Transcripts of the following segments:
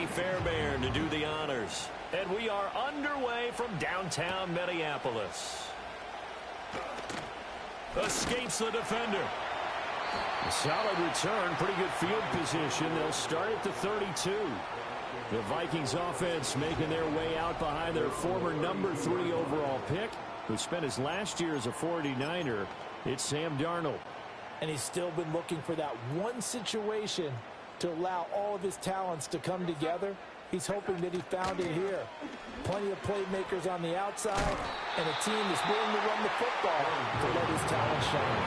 Eddie Fairbairn to do the honors. And we are underway from downtown Minneapolis. Escapes the defender. A solid return, pretty good field position. They'll start at the 32. The Vikings offense making their way out behind their former number 3 overall pick, who spent his last year as a 49er. It's Sam Darnold. And he's still been looking for that one situation to allow all of his talents to come together. He's hoping that he found it here. Plenty of playmakers on the outside, and a team that's willing to run the football to let his talent shine.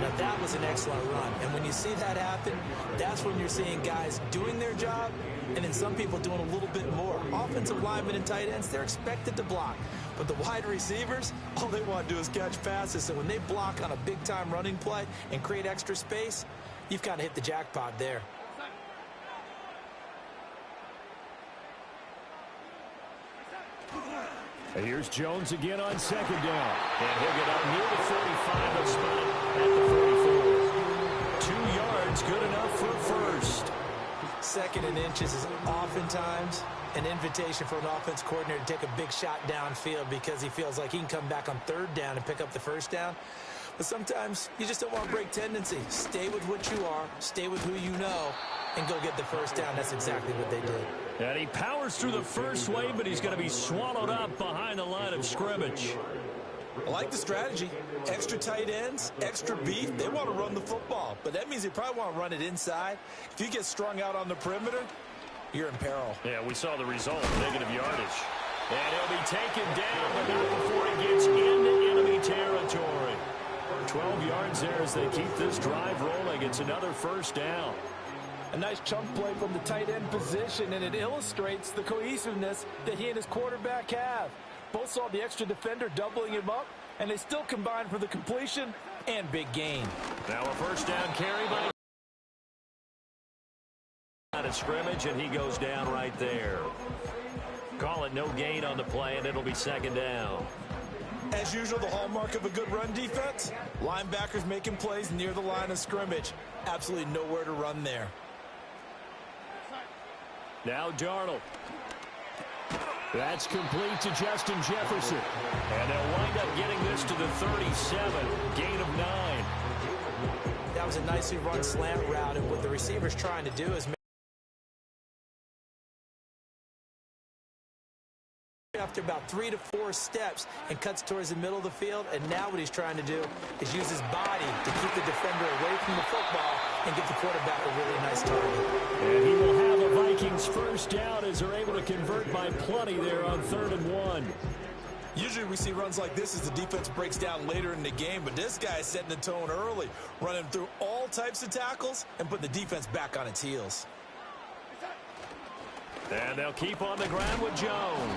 Now that was an excellent run, and when you see that happen, that's when you're seeing guys doing their job, and then some people doing a little bit more. Offensive linemen and tight ends, they're expected to block, but the wide receivers, all they want to do is catch passes. So when they block on a big-time running play and create extra space, you've kind of hit the jackpot there. And here's Jones again on second down. And he'll get out near the 45 and spot it at the 44. 2 yards, good enough for first. Second and inches is oftentimes an invitation for an offense coordinator to take a big shot downfield because he feels like he can come back on third down and pick up the first down. But sometimes you just don't want to break tendency. Stay with what you are, stay with who you know, and go get the first down. That's exactly what they did. And he powers through the first wave, but he's going to be swallowed up behind the line of scrimmage. I like the strategy. Extra tight ends, extra beef. They want to run the football, but that means they probably want to run it inside. If you get strung out on the perimeter, you're in peril. Yeah, we saw the result, negative yardage. And he'll be taken down, but not before he gets into enemy territory. 12 yards there as they keep this drive rolling. It's another first down. A nice chunk play from the tight end position, and it illustrates the cohesiveness that he and his quarterback have. Both saw the extra defender doubling him up, and they still combined for the completion and big gain. Now a first down carry by out of scrimmage, and he goes down right there. Call it no gain on the play, and it'll be second down. As usual, the hallmark of a good run defense, linebackers making plays near the line of scrimmage. Absolutely nowhere to run there. Now Darnold. That's complete to Justin Jefferson. And they'll wind up getting this to the 37. Gain of 9. That was a nicely run slant route, and what the receiver's trying to do is after about 3 to 4 steps and cuts towards the middle of the field, and now what he's trying to do is use his body to keep the defender away from the football and give the quarterback a really nice target. And he will have a Vikings first down as they're able to convert by plenty there on 3rd and 1. Usually we see runs like this as the defense breaks down later in the game, but this guy is setting the tone early, running through all types of tackles and putting the defense back on its heels. And they'll keep on the ground with Jones.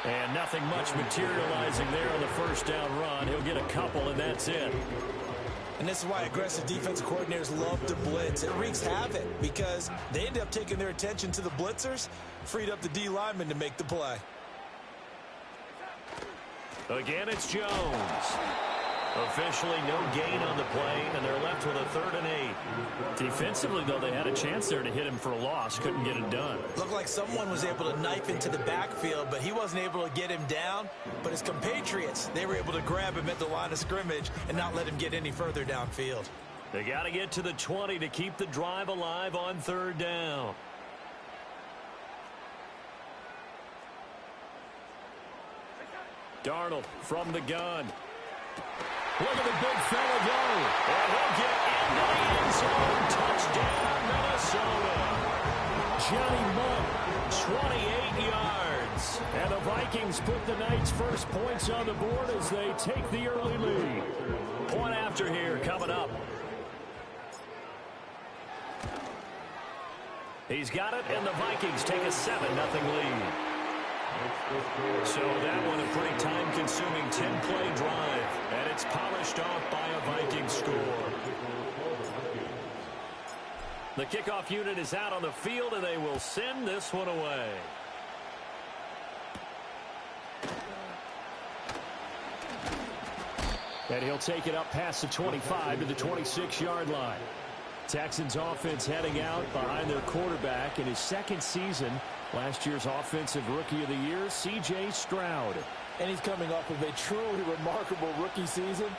And nothing much materializing there on the first down run. He'll get a couple, and that's it. And this is why aggressive defensive coordinators love to blitz. It wreaks havoc because they end up taking their attention to the blitzers, freed up the D lineman to make the play. Again, it's Jones. Officially no gain on the play, and they're left with a 3rd and 8. Defensively, though, they had a chance there to hit him for a loss. Couldn't get it done. Looked like someone was able to knife into the backfield, but he wasn't able to get him down. But his compatriots, they were able to grab him at the line of scrimmage and not let him get any further downfield. They got to get to the 20 to keep the drive alive on 3rd down. Darnold from the gun. Look at the big fella go. And he'll get into the end zone. Touchdown, Minnesota. Johnny Munt, 28 yards. And the Vikings put the night's first points on the board as they take the early lead. Point after here coming up. He's got it, and the Vikings take a 7-0 lead. So that one a pretty time-consuming 10-play drive, and it's polished off by a Viking score. The kickoff unit is out on the field, and they will send this one away. And he'll take it up past the 25 to the 26-yard line. Texans offense heading out behind their quarterback in his second season. Last year's Offensive Rookie of the Year, C.J. Stroud. And he's coming off of a truly remarkable rookie season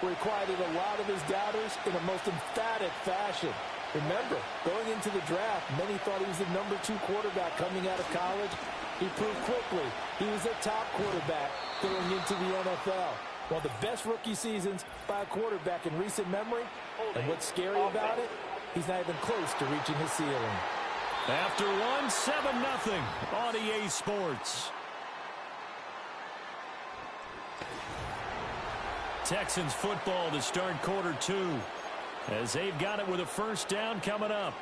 where he quieted a lot of his doubters in a most emphatic fashion. Remember, going into the draft, many thought he was the number 2 quarterback coming out of college. He proved quickly he was a top quarterback going into the NFL. One of the best rookie seasons by a quarterback in recent memory. And what's scary about it, he's not even close to reaching his ceiling. After one, 7-0 on EA Sports. Texans football to start quarter 2 as they've got it with a first down coming up.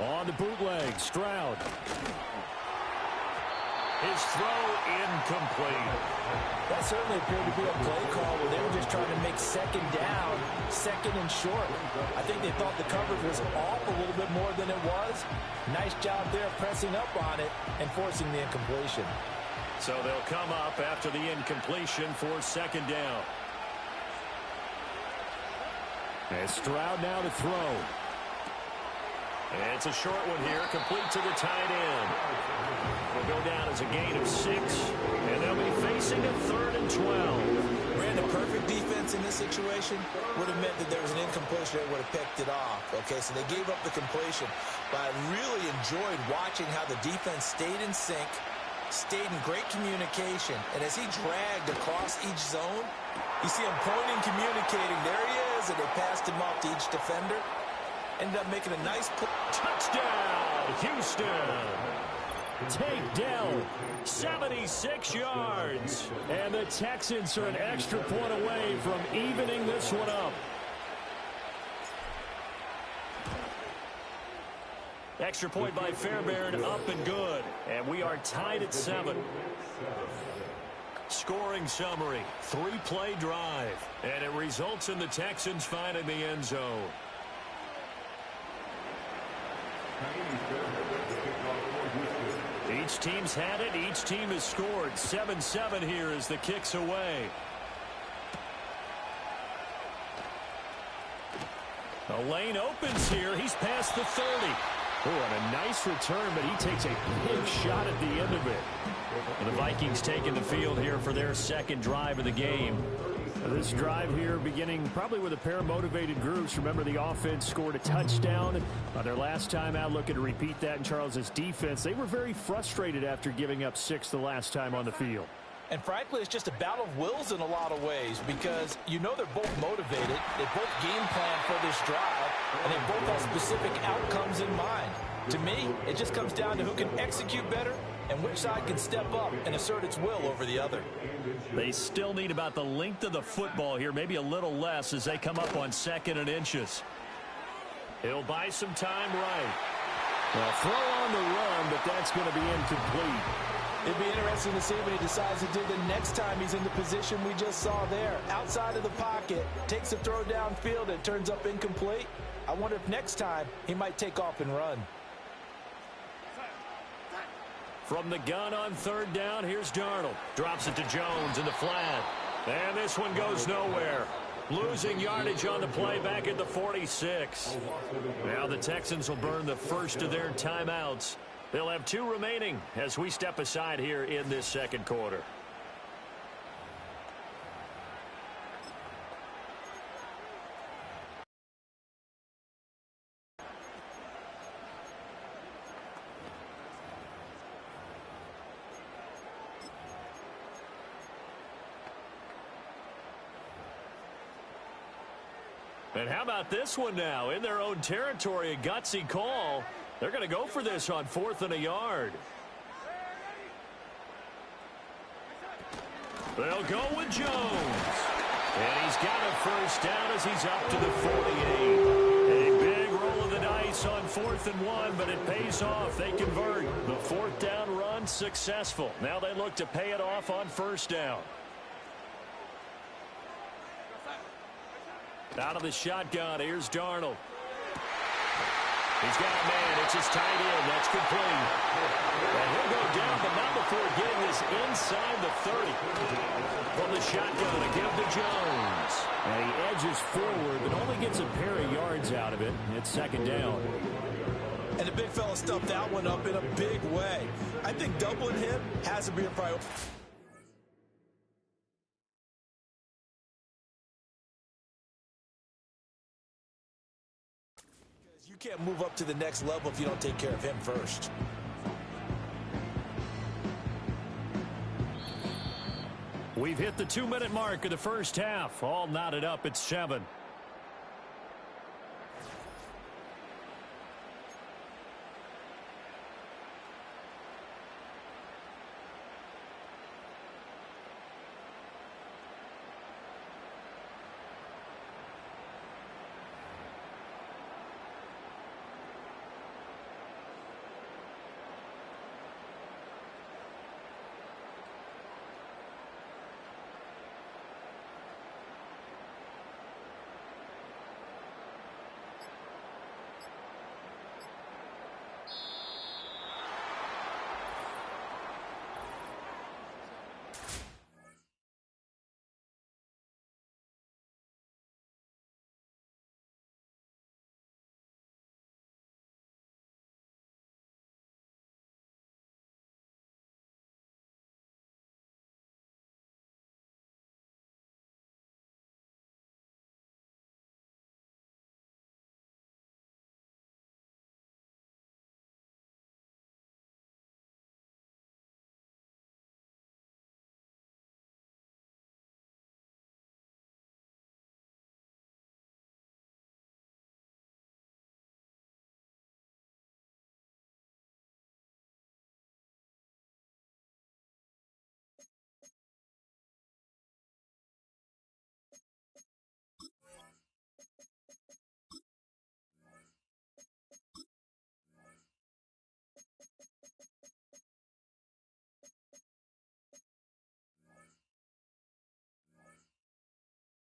On the bootleg, Stroud. His throw incomplete. That certainly appeared to be a play call where they were just trying to make second down, second and short. I think they thought the coverage was off a little bit more than it was. Nice job there pressing up on it and forcing the incompletion. So they'll come up after the incompletion for second down. And Stroud now to throw. It's a short one here, complete to the tight end. Will go down as a gain of 6, and they'll be facing a 3rd and 12. Brandon, perfect defense in this situation would have meant that there was an incompletion that would have picked it off. Okay, so they gave up the completion, but I really enjoyed watching how the defense stayed in sync, stayed in great communication, and as he dragged across each zone, you see him pointing, communicating. There he is, and they passed him off to each defender. Ended up making a nice play. Touchdown, Houston. Takedown, 76 yards. And the Texans are an extra point away from evening this one up. Extra point by Fairbairn, up and good. And we are tied at 7. Scoring summary, 3-play drive. And it results in the Texans finding the end zone. Each team's had it. Each team has scored. 7-7 here as the kick's away. A lane opens here. He's past the 30. Oh, and a nice return, but he takes a big shot at the end of it. And the Vikings taking the field here for their second drive of the game. This drive here beginning probably with a pair of motivated groups. Remember, the offense scored a touchdown on their last time out. Looking to repeat that in Charles's defense. They were very frustrated after giving up 6 the last time on the field. And frankly, it's just a battle of wills in a lot of ways because you know they're both motivated. They both game plan for this drive, and they both have specific outcomes in mind. To me, it just comes down to who can execute better and which side can step up and assert its will over the other. They still need about the length of the football here, maybe a little less as they come up on 2nd and inches. He'll buy some time right. Well, throw on the run, but that's going to be incomplete. It'd be interesting to see what he decides to do the next time he's in the position we just saw there. Outside of the pocket, takes a throw downfield, it turns up incomplete. I wonder if next time he might take off and run. From the gun on 3rd down, here's Darnold. Drops it to Jones in the flat. And this one goes nowhere. Losing yardage on the play back at the 46. Now the Texans will burn the first of their timeouts. They'll have 2 remaining as we step aside here in this second quarter. And how about this one now? In their own territory, a gutsy call. They're going to go for this on 4th and a yard. They'll go with Jones. And he's got a first down as he's up to the 48. A big roll of the dice on 4th and 1, but it pays off. They convert. The 4th down run successful. Now they look to pay it off on 1st down. Out of the shotgun, here's Darnold. He's got a man. It's his tight end. That's complete. And he'll go down, but not before getting this inside the 30. From the shotgun, a give to Jones. And he edges forward, but only gets a pair of yards out of it. It's second down. And the big fella stuffed that one up in a big way. I think doubling him has to be a priority. You can't move up to the next level if you don't take care of him first. We've hit the 2-minute mark of the first half. All knotted up at 7.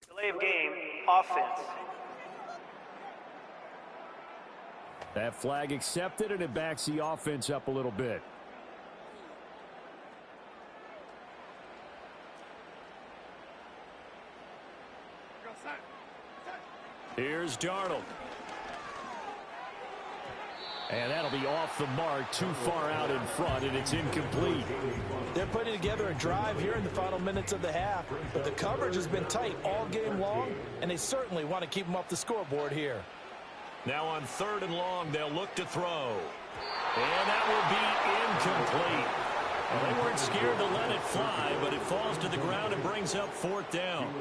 Delay of game, offense. That flag accepted, and it backs the offense up a little bit. Here's Darnold. And that'll be off the mark, too far out in front, and it's incomplete. They're putting together a drive here in the final minutes of the half, but the coverage has been tight all game long, and they certainly want to keep them off the scoreboard here. Now on 3rd and long, they'll look to throw. And that will be incomplete. Well, they weren't scared to let it fly, but it falls to the ground and brings up 4th down.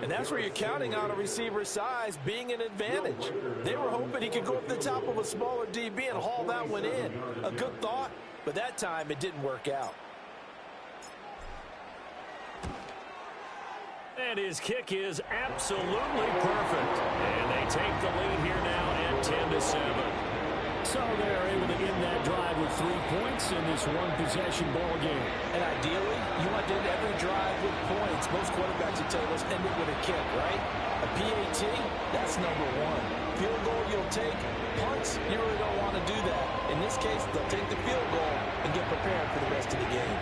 And that's where you're counting on a receiver's size being an advantage. They were hoping he could go up the top of a smaller DB and haul that one in. A good thought, but that time it didn't work out. And his kick is absolutely perfect. And they take the lead here now at 10-7. So they're able to end that drive with 3 points in this one-possession ball game. And ideally, you want to end every drive with points. Most quarterbacks will tell us end it with a kick, right? A PAT, that's number 1. Field goal you'll take. Punts, you really don't want to do that. In this case, they'll take the field goal and get prepared for the rest of the game.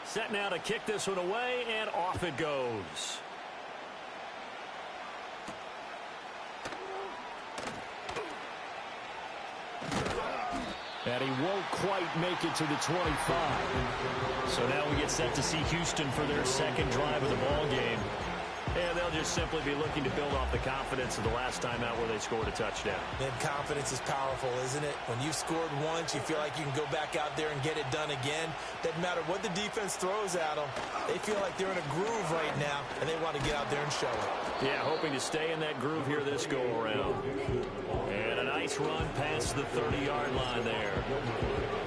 Set now to kick this one away, and off it goes. And he won't quite make it to the 25. So now we get set to see Houston for their second drive of the ball game. And they'll just simply be looking to build off the confidence of the last time out where they scored a touchdown. And confidence is powerful, isn't it? When you've scored once, you feel like you can go back out there and get it done again. Doesn't matter what the defense throws at them. They feel like they're in a groove right now, and they want to get out there and show it. Yeah, hoping to stay in that groove here this go-around. And a nice run past the 30-yard line there.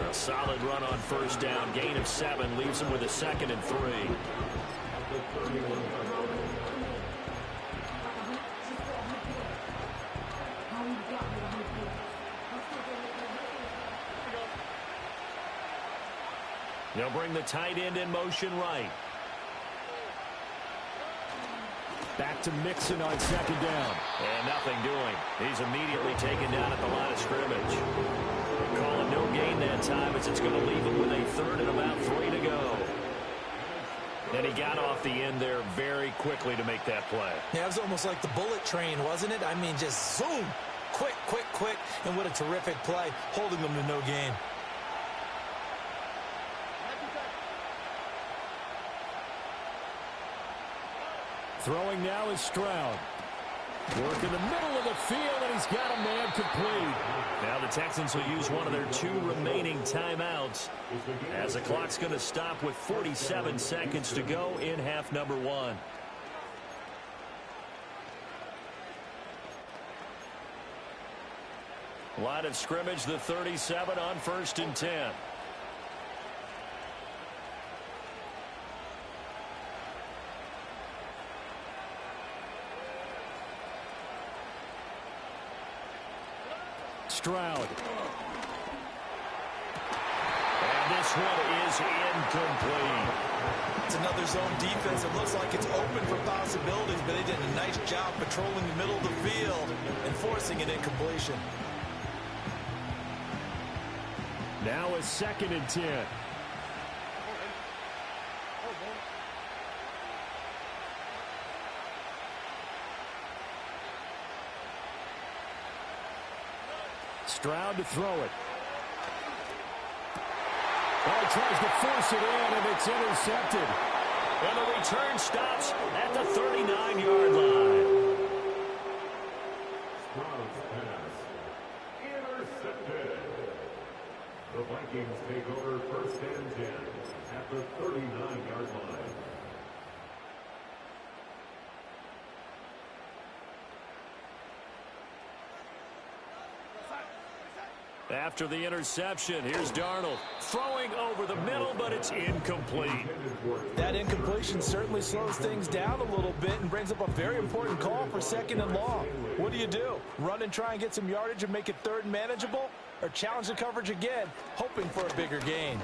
A solid run on first down. Gain of 7 leaves them with a 2nd and 3. They'll bring the tight end in motion right. Back to Mixon on second down. And nothing doing. He's immediately taken down at the line of scrimmage. Call it no gain that time as it's going to leave him with a third and about 3 to go. And he got off the end there very quickly to make that play. Yeah, it was almost like the bullet train, wasn't it? I mean, just zoom. Quick, quick, quick. And what a terrific play, holding them to no gain. Throwing now is Stroud. Work in the middle of the field, and he's got a man complete. Now the Texans will use one of their 2 remaining timeouts as the clock's going to stop with 47 seconds to go in half number 1. Line of scrimmage, the 37 on 1st and 10. Stroud. And this one is incomplete. It's another zone defense. It looks like it's open for possibilities, but they did a nice job patrolling the middle of the field and forcing an incompletion. Now a 2nd and 10. Stroud to throw it. Oh, he tries to force it in, and it's intercepted. And the return stops at the 39-yard line. Stroud's pass intercepted. The Vikings take over 1st and 10 at the 39-yard line. After the interception, here's Darnold throwing over the middle, but it's incomplete. That incompletion certainly slows things down a little bit and brings up a very important call for 2nd and long. What do? Run and try and get some yardage and make it 3rd and manageable? Or challenge the coverage again, hoping for a bigger gain?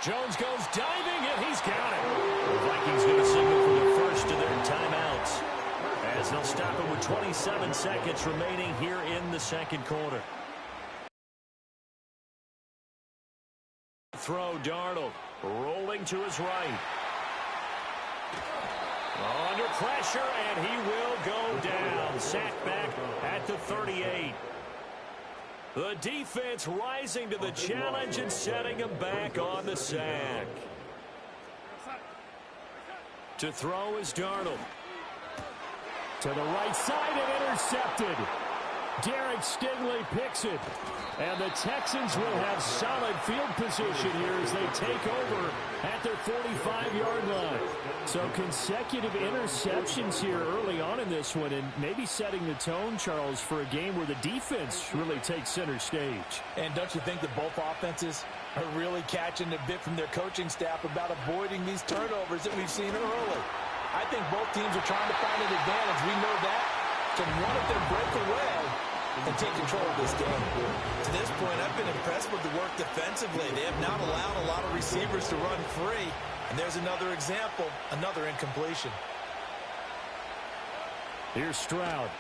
Jones goes diving, and he's got it. The Vikings going to signal for the first of their timeouts, as they'll stop it with 27 seconds remaining here in the 2nd quarter. Throw, Darnold rolling to his right. Under pressure, and he will go down. Sacked back at the 38. The defense rising to the challenge and setting him back on the sack. To throw is Darnold. To the right side and intercepted. Derek Stingley picks it. And the Texans will have solid field position here as they take over at their 45-yard line. So consecutive interceptions here early on in this one, and maybe setting the tone, Charles, for a game where the defense really takes center stage. And don't you think that both offenses are really catching a bit from their coaching staff about avoiding these turnovers that we've seen early? I think both teams are trying to find an advantage. We know that. Can one of them break away and take control of this game? To this point, I've been impressed with the work defensively. They have not allowed a lot of receivers to run free. And there's another example, another incompletion. Here's Stroud.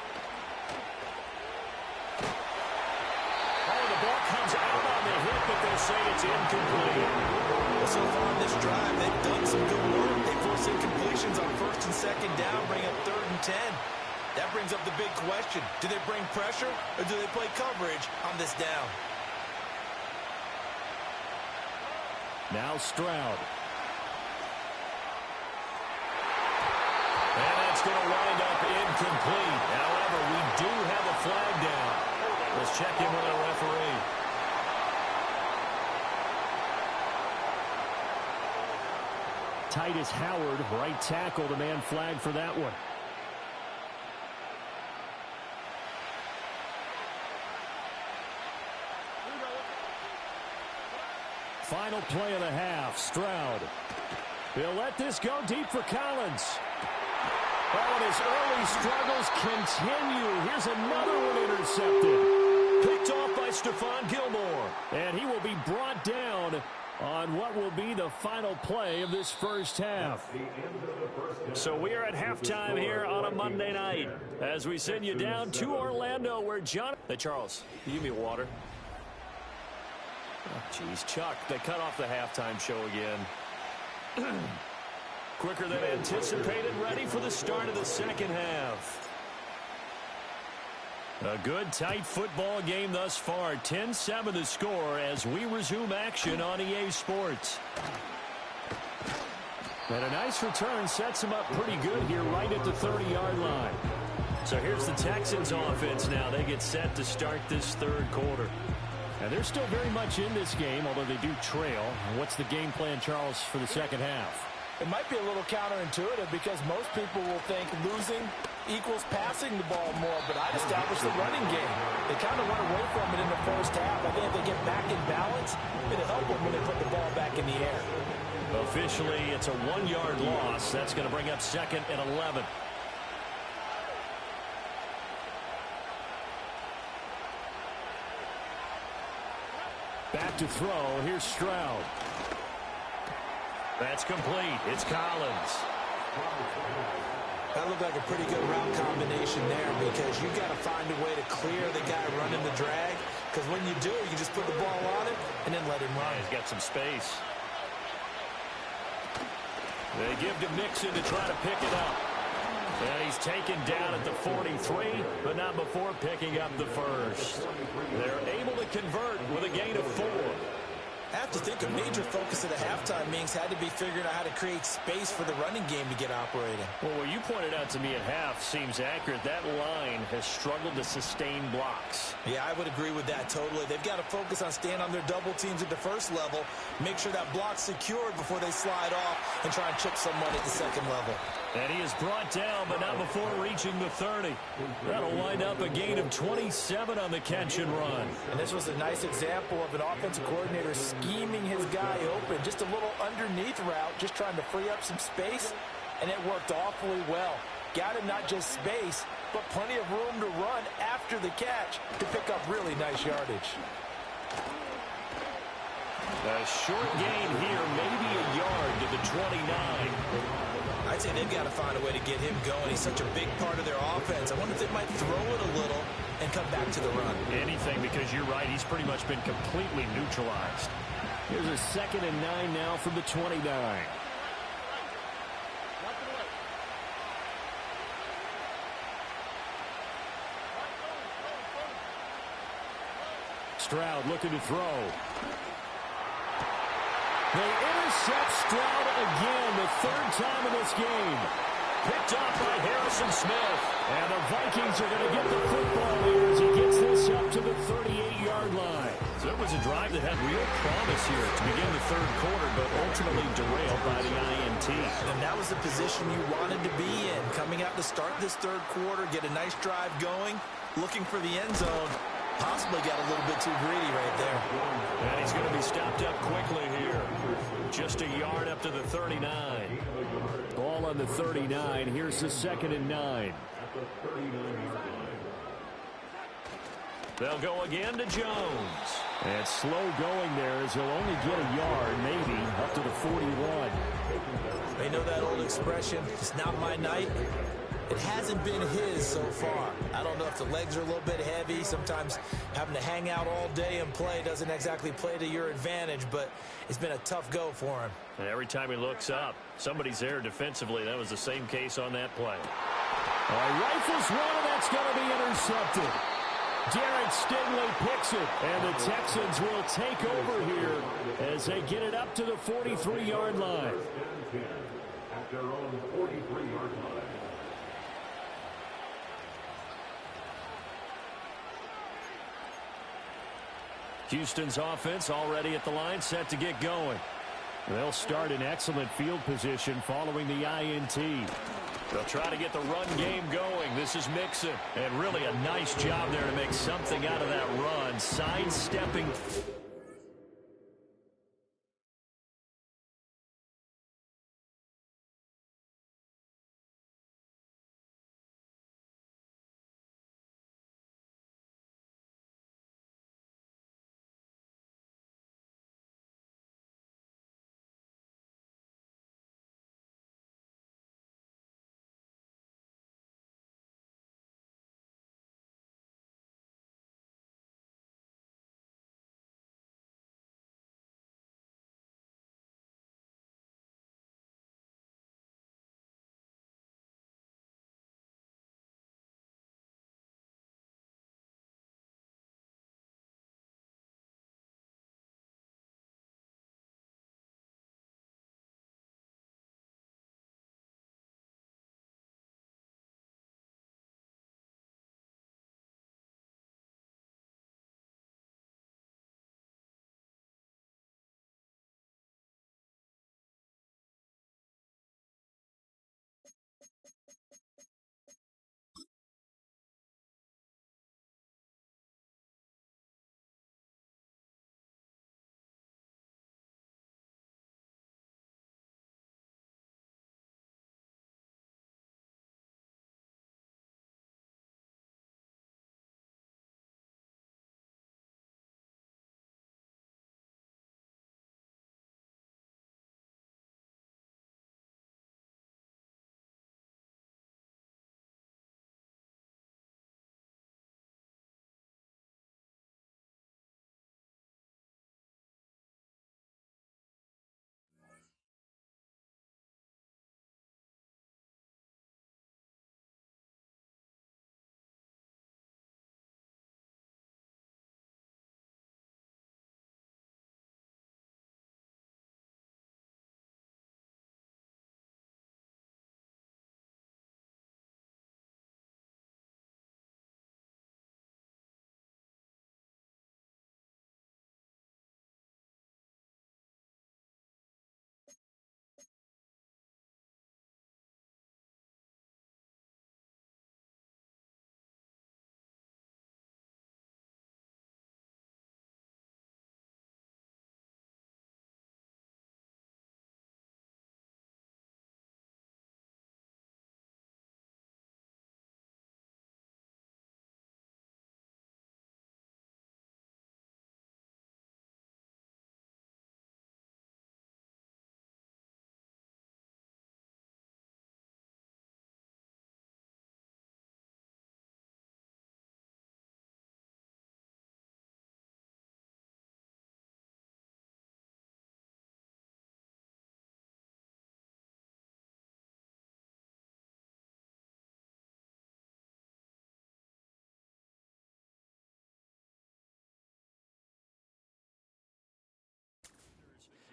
Oh, the ball comes out on the hit, but they'll say it's incomplete. Well, so far on this drive, they've done some good work. They force incompletions on 1st and 2nd down, bring up 3rd and 10. That brings up the big question. Do they bring pressure, or do they play coverage on this down? Now Stroud. And that's going to wind up incomplete. However, we do have a flag down. Let's check in with our referee. Titus Howard, right tackle, the man flagged for that one. Final play of the half. Stroud. He'll let this go deep for Collins. Oh, and his early struggles continue. Here's another one intercepted. Picked off by Stephon Gilmore. And he will be brought down on what will be the final play of this first half. So we are at halftime here on a Monday night as we send you down to Orlando where John... Hey, Charles, can you give me water? Oh, geez, Chuck, they cut off the halftime show again. Quicker than anticipated, ready for the start of the second half. A good, tight football game thus far. 10-7 the score as we resume action on EA Sports. And a nice return sets them up pretty good here right at the 30-yard line. So here's the Texans offense now. They get set to start this third quarter. And they're still very much in this game, although they do trail. What's the game plan, Charles, for the second half? It might be a little counterintuitive because most people will think losing equals passing the ball more, but I'd establish the running game. They kind of went away from it in the first half. I think if they get back in balance, it'll help them when they put the ball back in the air. Officially, it's a 1-yard loss. That's going to bring up 2nd and 11. Back to throw. Here's Stroud. That's complete. It's Collins. That looked like a pretty good route combination there because you've got to find a way to clear the guy running the drag, because when you do, you just put the ball on it and then let him run. He's got some space. They give to Mixon to try to pick it up. And he's taken down at the 43, but not before picking up the first. They're able to convert with a gain of 4. I have to think a major focus of the halftime meetings had to be figuring out how to create space for the running game to get operating. Well, what you pointed out to me at half seems accurate. That line has struggled to sustain blocks. Yeah, I would agree with that totally. They've got to focus on staying on their double teams at the first level, make sure that block's secured before they slide off and try and chip someone at the second level. And he is brought down, but not before reaching the 30. That'll wind up a gain of 27 on the catch and run. And this was a nice example of an offensive coordinator scheming his guy open. Just a little underneath route, just trying to free up some space, and it worked awfully well. Got him not just space, but plenty of room to run after the catch to pick up really nice yardage. A short gain here, maybe a yard to the 29. I'd say they've got to find a way to get him going. He's such a big part of their offense. I wonder if they might throw it a little and come back to the run. Anything, because you're right. He's pretty much been completely neutralized. Here's a 2nd and 9 now from the 29. Stroud looking to throw. They intercept Stroud again, the 3rd time in this game. Picked up by Harrison Smith. And the Vikings are going to get the football here as he gets this up to the 38-yard line. So it was a drive that had real promise here to begin the third quarter, but ultimately derailed by the INT. And that was the position you wanted to be in. Coming out to start this third quarter, get a nice drive going, looking for the end zone. Possibly got a little bit too greedy right there. And he's going to be stopped up quickly here. Just a yard up to the 39. Ball on the 39. Here's the 2nd and 9. They'll go again to Jones. And slow going there as he'll only get a yard, maybe, up to the 41. They know that old expression, it's not my night. It hasn't been his so far. I don't know if the legs are a little bit heavy. Sometimes having to hang out all day and play doesn't exactly play to your advantage, but it's been a tough go for him. And every time he looks up, somebody's there defensively. That was the same case on that play. Rifles one, and that's going to be intercepted. Derek Stingley picks it, and the Texans will take over here as they get it up to the 43-yard line. At their own 43-yard line. Houston's offense already at the line, set to get going. They'll start in excellent field position following the INT. They'll try to get the run game going. This is Mixon. And really a nice job there to make something out of that run. Sidestepping.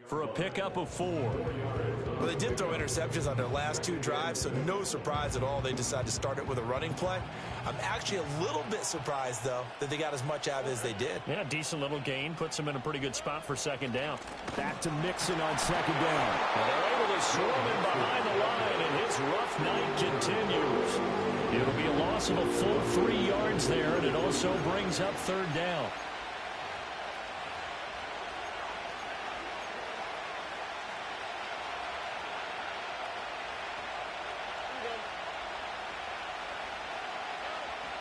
for a pickup of 4. Well, they did throw interceptions on their last 2 drives, so no surprise at all they decided to start it with a running play. I'm actually a little bit surprised, though, that they got as much out of it as they did. Yeah, decent little gain. Puts them in a pretty good spot for second down. Back to Mixon on second down. And they're able to swarm him behind the line, and his rough night continues. It'll be a loss of a full 3 yards there, and it also brings up third down.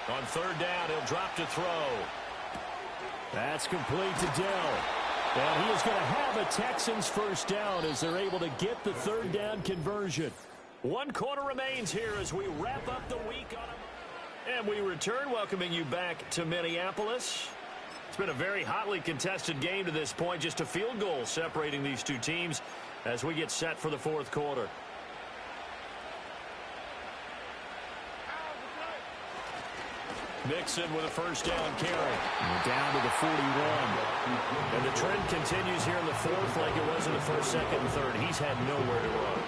On third down, he'll drop to throw. That's complete to Dell. And he is going to have a Texans first down as they're able to get the third down conversion. 1 quarter remains here as we wrap up the week on a... And we return, welcoming you back to Minneapolis. It's been a very hotly contested game to this point. Just a field goal separating these two teams as we get set for the fourth quarter. Mixon with a first down carry. Down to the 41. And the trend continues here in the fourth like it was in the first, second, and third. He's had nowhere to run.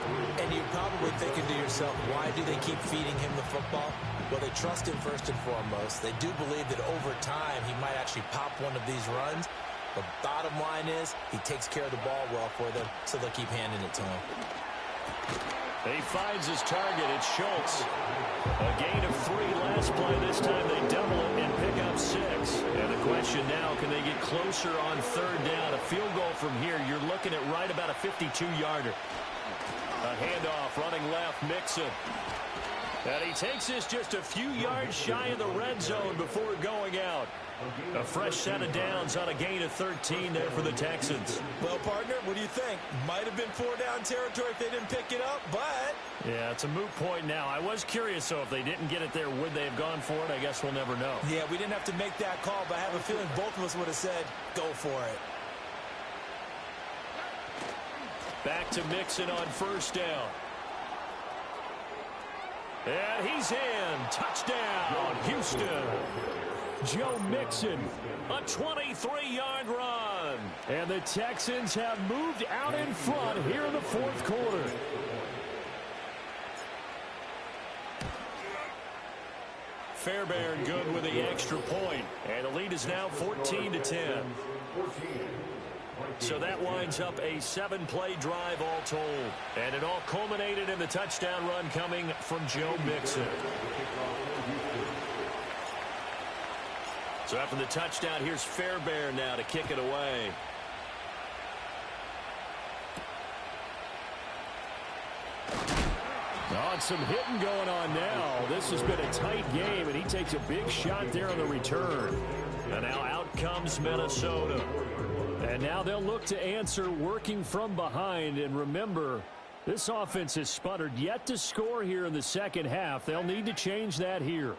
And you're probably thinking to yourself, why do they keep feeding him the football? Well, they trust him first and foremost. They do believe that over time he might actually pop one of these runs. The bottom line is he takes care of the ball well for them, so they'll keep handing it to him. He finds his target. It's Schultz. A gain of 3 last play. This time they double it and pick up 6. And the question now, can they get closer on third down? A field goal from here, you're looking at right about a 52-yarder. A handoff, running left, Mixon. And he takes this just a few yards shy of the red zone before going out. A fresh set of downs on a gain of 13 there for the Texans. Well, partner, what do you think? Might have been 4-down territory if they didn't pick it up, but... Yeah, it's a moot point now. I was curious, so if they didn't get it there, would they have gone for it? I guess we'll never know. Yeah, we didn't have to make that call, but I have a feeling both of us would have said, go for it. Back to Mixon on first down. And he's in. Touchdown, Houston. Joe Mixon. A 23-yard run. And the Texans have moved out in front here in the fourth quarter. Fairbairn good with the extra point. And the lead is now 14-10. So that winds up a 7-play drive all told. And it all culminated in the touchdown run coming from Joe Mixon. So after the touchdown, here's Fairbairn now to kick it away. Oh, some hitting going on now. This has been a tight game, and he takes a big shot there on the return. And now out comes Minnesota. And now they'll look to answer working from behind. And remember, this offense has sputtered yet to score here in the second half. They'll need to change that here.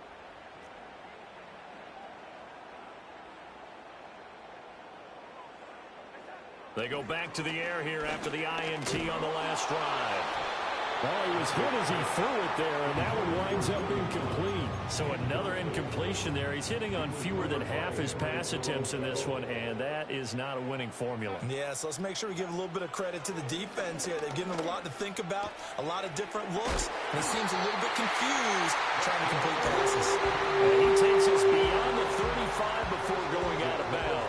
They go back to the air here after the INT on the last drive. Oh, he was hit as he threw it there, and that one winds up incomplete. So another incompletion there. He's hitting on fewer than half his pass attempts in this one, and that is not a winning formula. Yeah, so let's make sure we give a little bit of credit to the defense here. They've given him a lot to think about, a lot of different looks, and he seems a little bit confused trying to complete passes. And he takes us beyond the 35 before going out of bounds.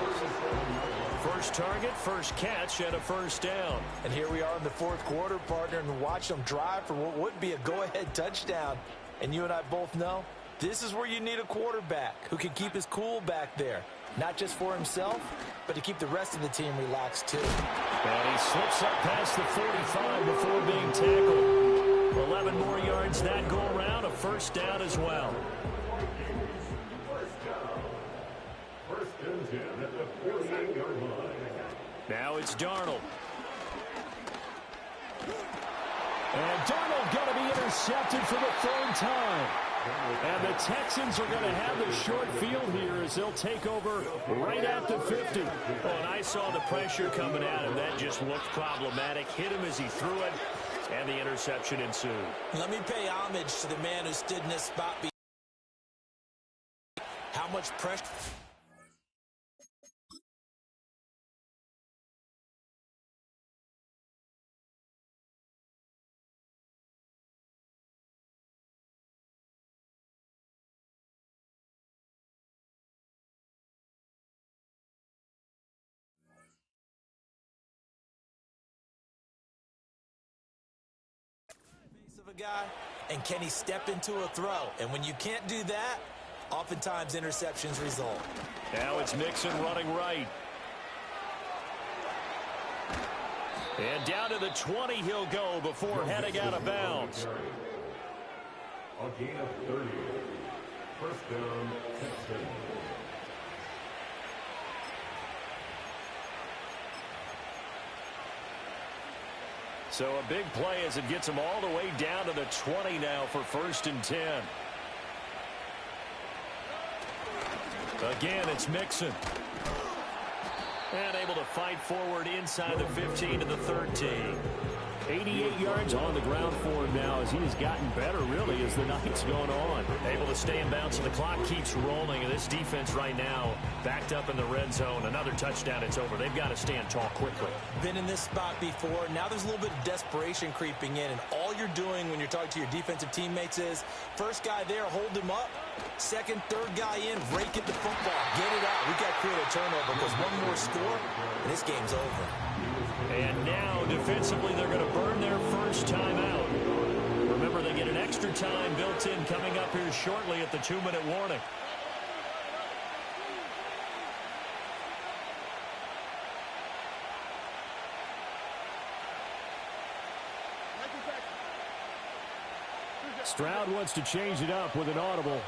First target, first catch, and a first down. And here we are in the fourth quarter, partner, and watch them drive for what would be a go-ahead touchdown. And you and I both know this is where you need a quarterback who can keep his cool back there. Not just for himself, but to keep the rest of the team relaxed too. And he slips up past the 45 before being tackled. 11 more yards that go around, a first down as well. First and 10 at the 48-yard line. Now it's Darnold. And Darnold going to be intercepted for the third time. And the Texans are going to have the short field here as they'll take over right at the 50. Oh, and I saw the pressure coming at him. That just looked problematic. Hit him as he threw it, and the interception ensued. Let me pay homage to the man who stood in this spot. How much pressure... a guy, and can he step into a throw? And when you can't do that, oftentimes interceptions result. Now it's Mixon running right. And down to the 20 he'll go before heading out of bounds. A gain of 30. First down, Texans. So a big play as it gets him all the way down to the 20 now for 1st and 10. Again, it's Mixon. And able to fight forward inside the 15 to the 13. 88 yards on the ground for him now as he's gotten better, really, as the night's going on. Able to stay in bounds, and the clock keeps rolling. And this defense right now backed up in the red zone. Another touchdown, it's over. They've got to stand tall quickly. Been in this spot before. Now there's a little bit of desperation creeping in. And all you're doing when you're talking to your defensive teammates is, first guy there, hold him up. Second, third guy in, rake at the football. Get it out. We've got to create a turnover because one more score, and this game's over. And now, defensively, they're going to burn their first time out. Remember, they get an extra time built in coming up here shortly at the 2-minute warning. Stroud wants to change it up with an audible.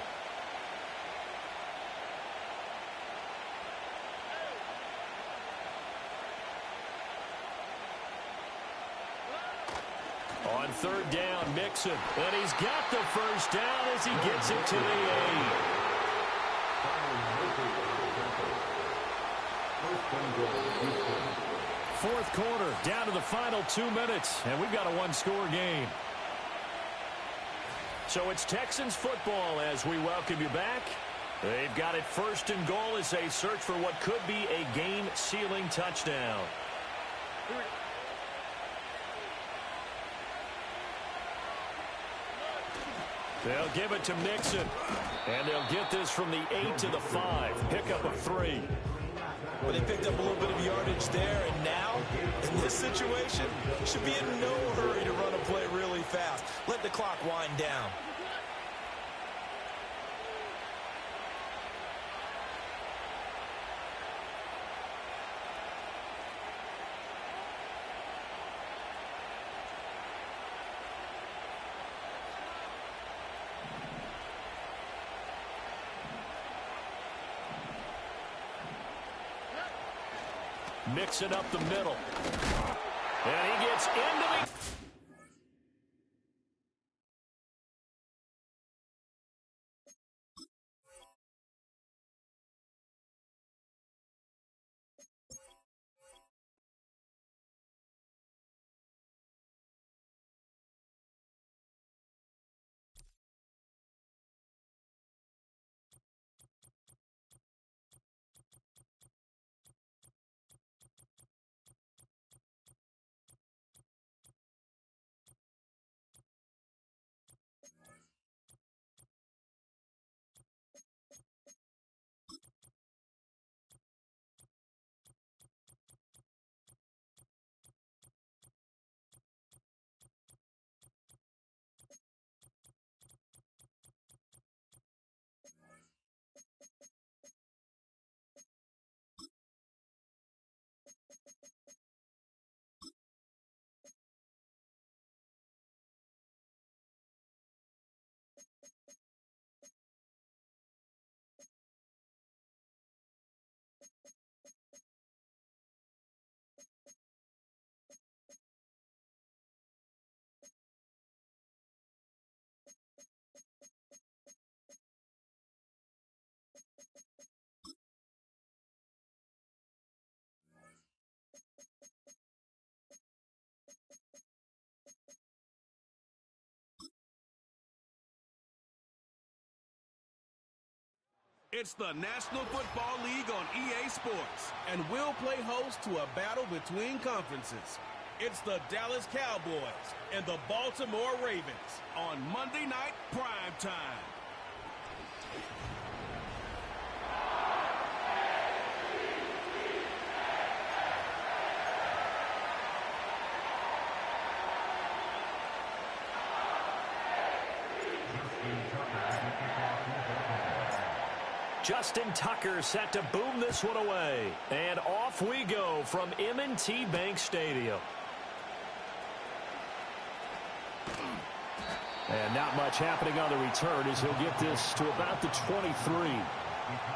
On 3rd down, Mixon. And he's got the first down as he gets it to the 8. Fourth quarter, down to the final 2 minutes. And we've got a one-score game. So it's Texans football as we welcome you back. They've got it 1st and goal as they search for what could be a game-sealing touchdown. They'll give it to Mixon. And they'll get this from the 8 to the 5. Pickup of 3. Well, they picked up a little bit of yardage there, and now, in this situation, should be in no hurry to run a play really fast. Let the clock wind down. Mixing up the middle. And he gets into the... It's the National Football League on EA Sports, and we'll play host to a battle between conferences. It's the Dallas Cowboys and the Baltimore Ravens on Monday Night Prime Time. Justin Tucker set to boom this one away. And off we go from M&T Bank Stadium. And not much happening on the return as he'll get this to about the 23.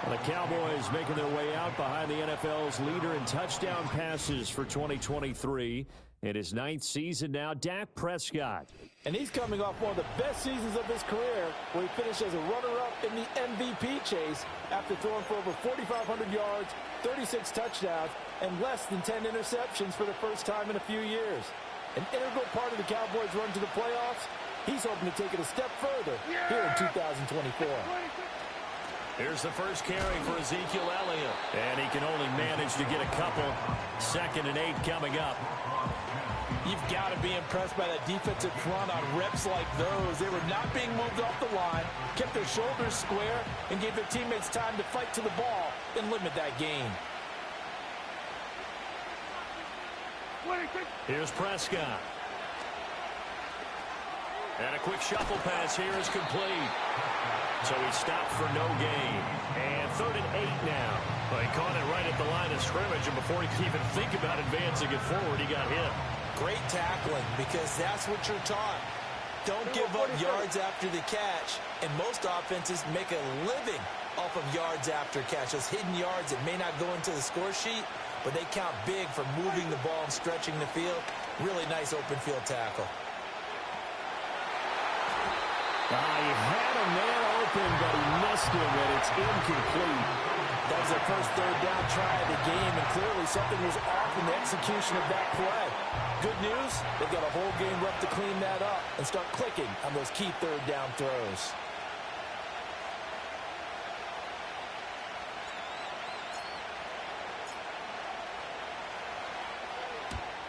And the Cowboys making their way out behind the NFL's leader in touchdown passes for 2023. In his 9th season now, Dak Prescott. And he's coming off one of the best seasons of his career, where he finished as a runner-up in the MVP chase after throwing for over 4,500 yards, 36 touchdowns, and less than 10 interceptions for the first time in a few years. An integral part of the Cowboys' run to the playoffs. He's hoping to take it a step further here in 2024. Here's the first carry for Ezekiel Elliott. And he can only manage to get a couple. 2nd and 8 coming up. You've got to be impressed by that defensive front on reps like those. They were not being moved off the line, kept their shoulders square, and gave their teammates time to fight to the ball and limit that gain. Here's Prescott. And a quick shuffle pass here is complete. So he stopped for no gain. And 3rd and 8 now. Well, he caught it right at the line of scrimmage, and before he could even think about advancing it forward, he got hit. Great tackling, because that's what you're taught. Don't give up yards after the catch. And most offenses make a living off of yards after catch. Those hidden yards that may not go into the score sheet, but they count big for moving the ball and stretching the field. Really nice open field tackle. He had a man open, but he missed him, and it's incomplete. That was their first 3rd down try of the game, and clearly something was off in the execution of that play. Good news, they've got a whole game left to clean that up and start clicking on those key 3rd down throws.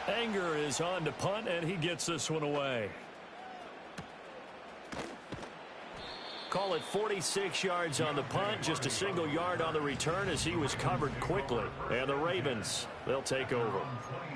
Anger is on to punt, and he gets this one away. Call it 46 yards on the punt, just a single yard on the return as he was covered quickly. And the Ravens, they'll take over.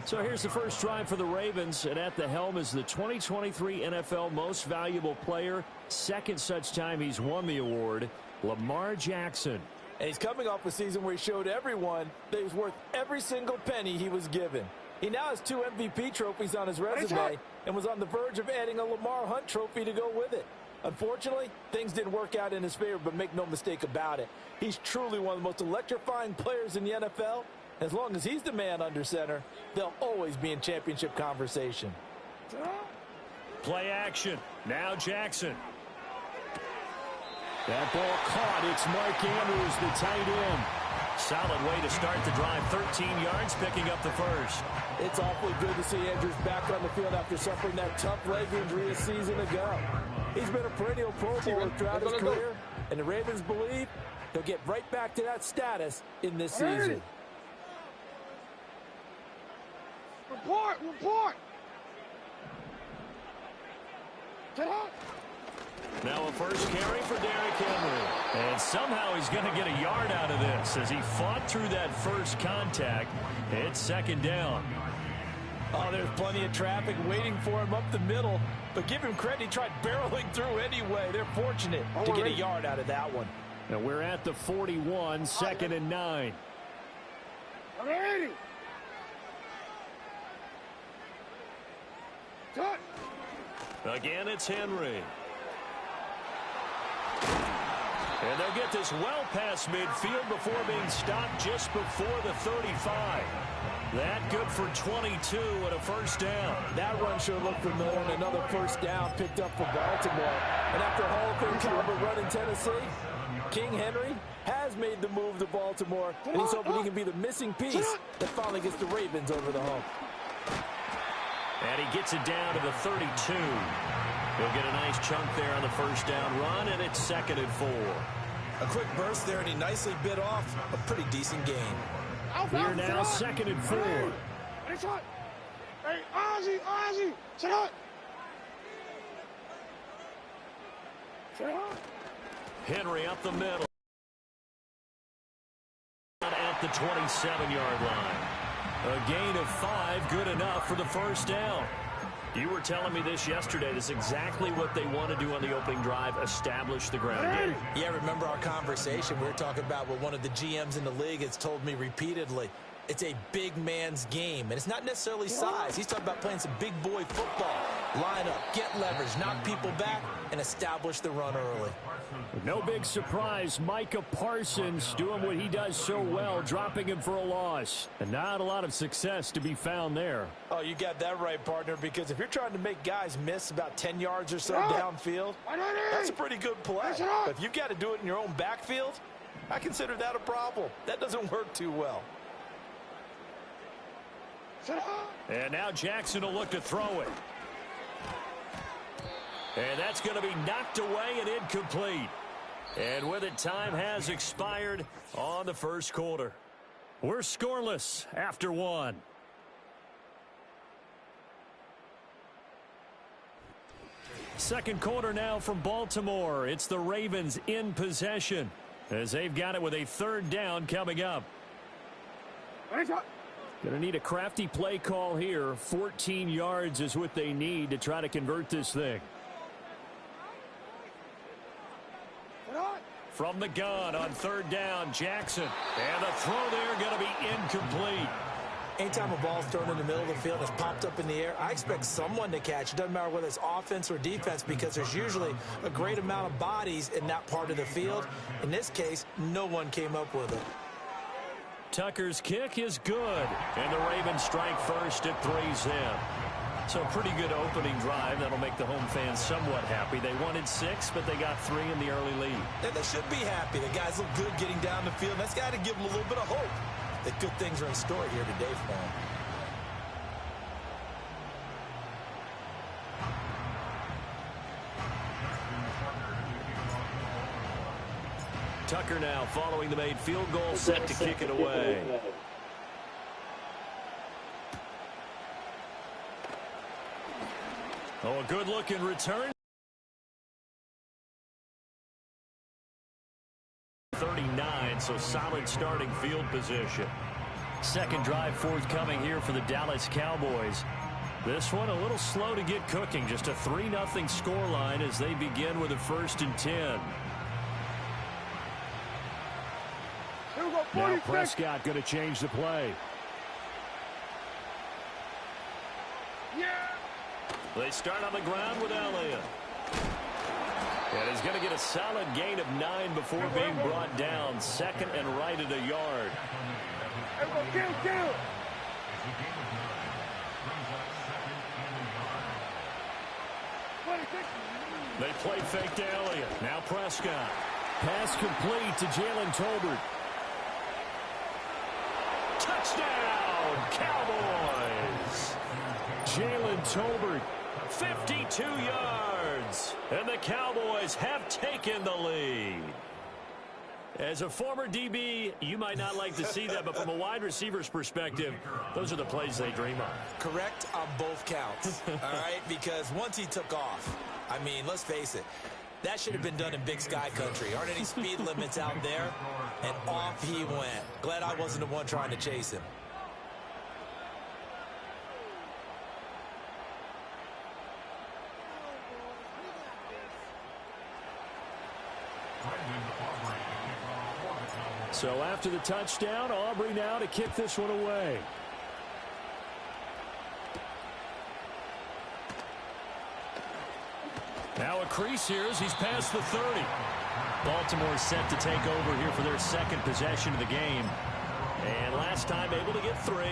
So here's the first drive for the Ravens, and at the helm is the 2023 NFL Most Valuable Player. 2nd such time he's won the award, Lamar Jackson. And he's coming off a season where he showed everyone that he was worth every single penny he was given. He now has 2 MVP trophies on his resume and was on the verge of adding a Lamar Hunt trophy to go with it. Unfortunately, things didn't work out in his favor, but make no mistake about it. He's truly one of the most electrifying players in the NFL. As long as he's the man under center, they'll always be in championship conversation. Play action. Now Jackson. That ball caught. It's Mark Andrews, the tight end. Solid way to start the drive. 13 yards, picking up the first. It's awfully good to see Andrews back on the field after suffering that tough leg injury a season ago. He's been a perennial Pro Bowler throughout his career, and the Ravens believe he'll get right back to that status in this season. Report! Now a first carry for Derrick Henry. And somehow he's going to get a yard out of this as he fought through that first contact. It's 2nd down. Oh, there's plenty of traffic waiting for him up the middle. But give him credit, he tried barreling through anyway. They're fortunate to get a yard out of that one. And we're at the 41, 2nd and 9. Again, it's Henry. And they'll get this well past midfield before being stopped just before the 35. That good for 22 and a first down. That run sure looked familiar, and another first down picked up for Baltimore. And after a Hall of Fame caliber run in Tennessee, King Henry has made the move to Baltimore, and he's hoping he can be the missing piece that finally gets the Ravens over the hump. And he gets it down to the 32. He'll get a nice chunk there on the first down run, and it's 2nd and 4. A quick burst there, and he nicely bit off a pretty decent gain. We're now 2nd and 4. Hey, Ozzy, sit up. Henry up the middle. At the 27-yard line. A gain of 5, good enough for the first down. You were telling me this yesterday. This is exactly what they want to do on the opening drive, establish the ground game. Yeah, remember our conversation? We were talking about what one of the GMs in the league has told me repeatedly. It's a big man's game, and it's not necessarily size. He's talking about playing some big boy football. Line up, get leverage, knock people back, and establish the run early. No big surprise, Micah Parsons doing what he does so well, dropping him for a loss. And not a lot of success to be found there. Oh, you got that right, partner, because if you're trying to make guys miss about 10 yards or so downfield, that's a pretty good play. But if you've got to do it in your own backfield, I consider that a problem. That doesn't work too well. And now Jackson will look to throw it. And that's going to be knocked away and incomplete. And with it, time has expired on the first quarter. We're scoreless after one. Second quarter now from Baltimore. It's the Ravens in possession as they've got it with a third down coming up. Going to need a crafty play call here. 14 yards is what they need to try to convert this thing. From the gun on third down, Jackson. And the throw there going to be incomplete. Anytime a ball's thrown in the middle of the field and it's popped up in the air, I expect someone to catch. It doesn't matter whether it's offense or defense because there's usually a great amount of bodies in that part of the field. In this case, no one came up with it. Tucker's kick is good. And the Ravens strike first at 3-zip. So a pretty good opening drive. That'll make the home fans somewhat happy. They wanted 6, but they got 3 in the early lead. And they should be happy. The guys look good getting down the field. That's got to give them a little bit of hope that good things are in store here today for them. Tucker now following the made field goal, set to kick it away. Oh, a good-looking return. 39, so solid starting field position. Second drive forthcoming here for the Dallas Cowboys. This one a little slow to get cooking. Just a 3-0 scoreline as they begin with a 1st and 10. Now Prescott going to change the play. They start on the ground with Elliott. And he's going to get a solid gain of 9 before being brought down. Second and right at a yard. They play fake to Elliott. Now Prescott. Pass complete to Jalen Tolbert. Touchdown, Cowboys. Jalen Tolbert, 52 yards. And the Cowboys have taken the lead. As a former DB, you might not like to see that, but from a wide receiver's perspective, those are the plays they dream of. Correct on both counts, all right? Because once he took off, I mean, let's face it, that should have been done in Big Sky country. Aren't any speed limits out there? And off he went. Glad I wasn't the one trying to chase him. So after the touchdown, Aubrey now to kick this one away. Now a crease here as he's past the 30. Baltimore set to take over here for their second possession of the game. And last time able to get 3.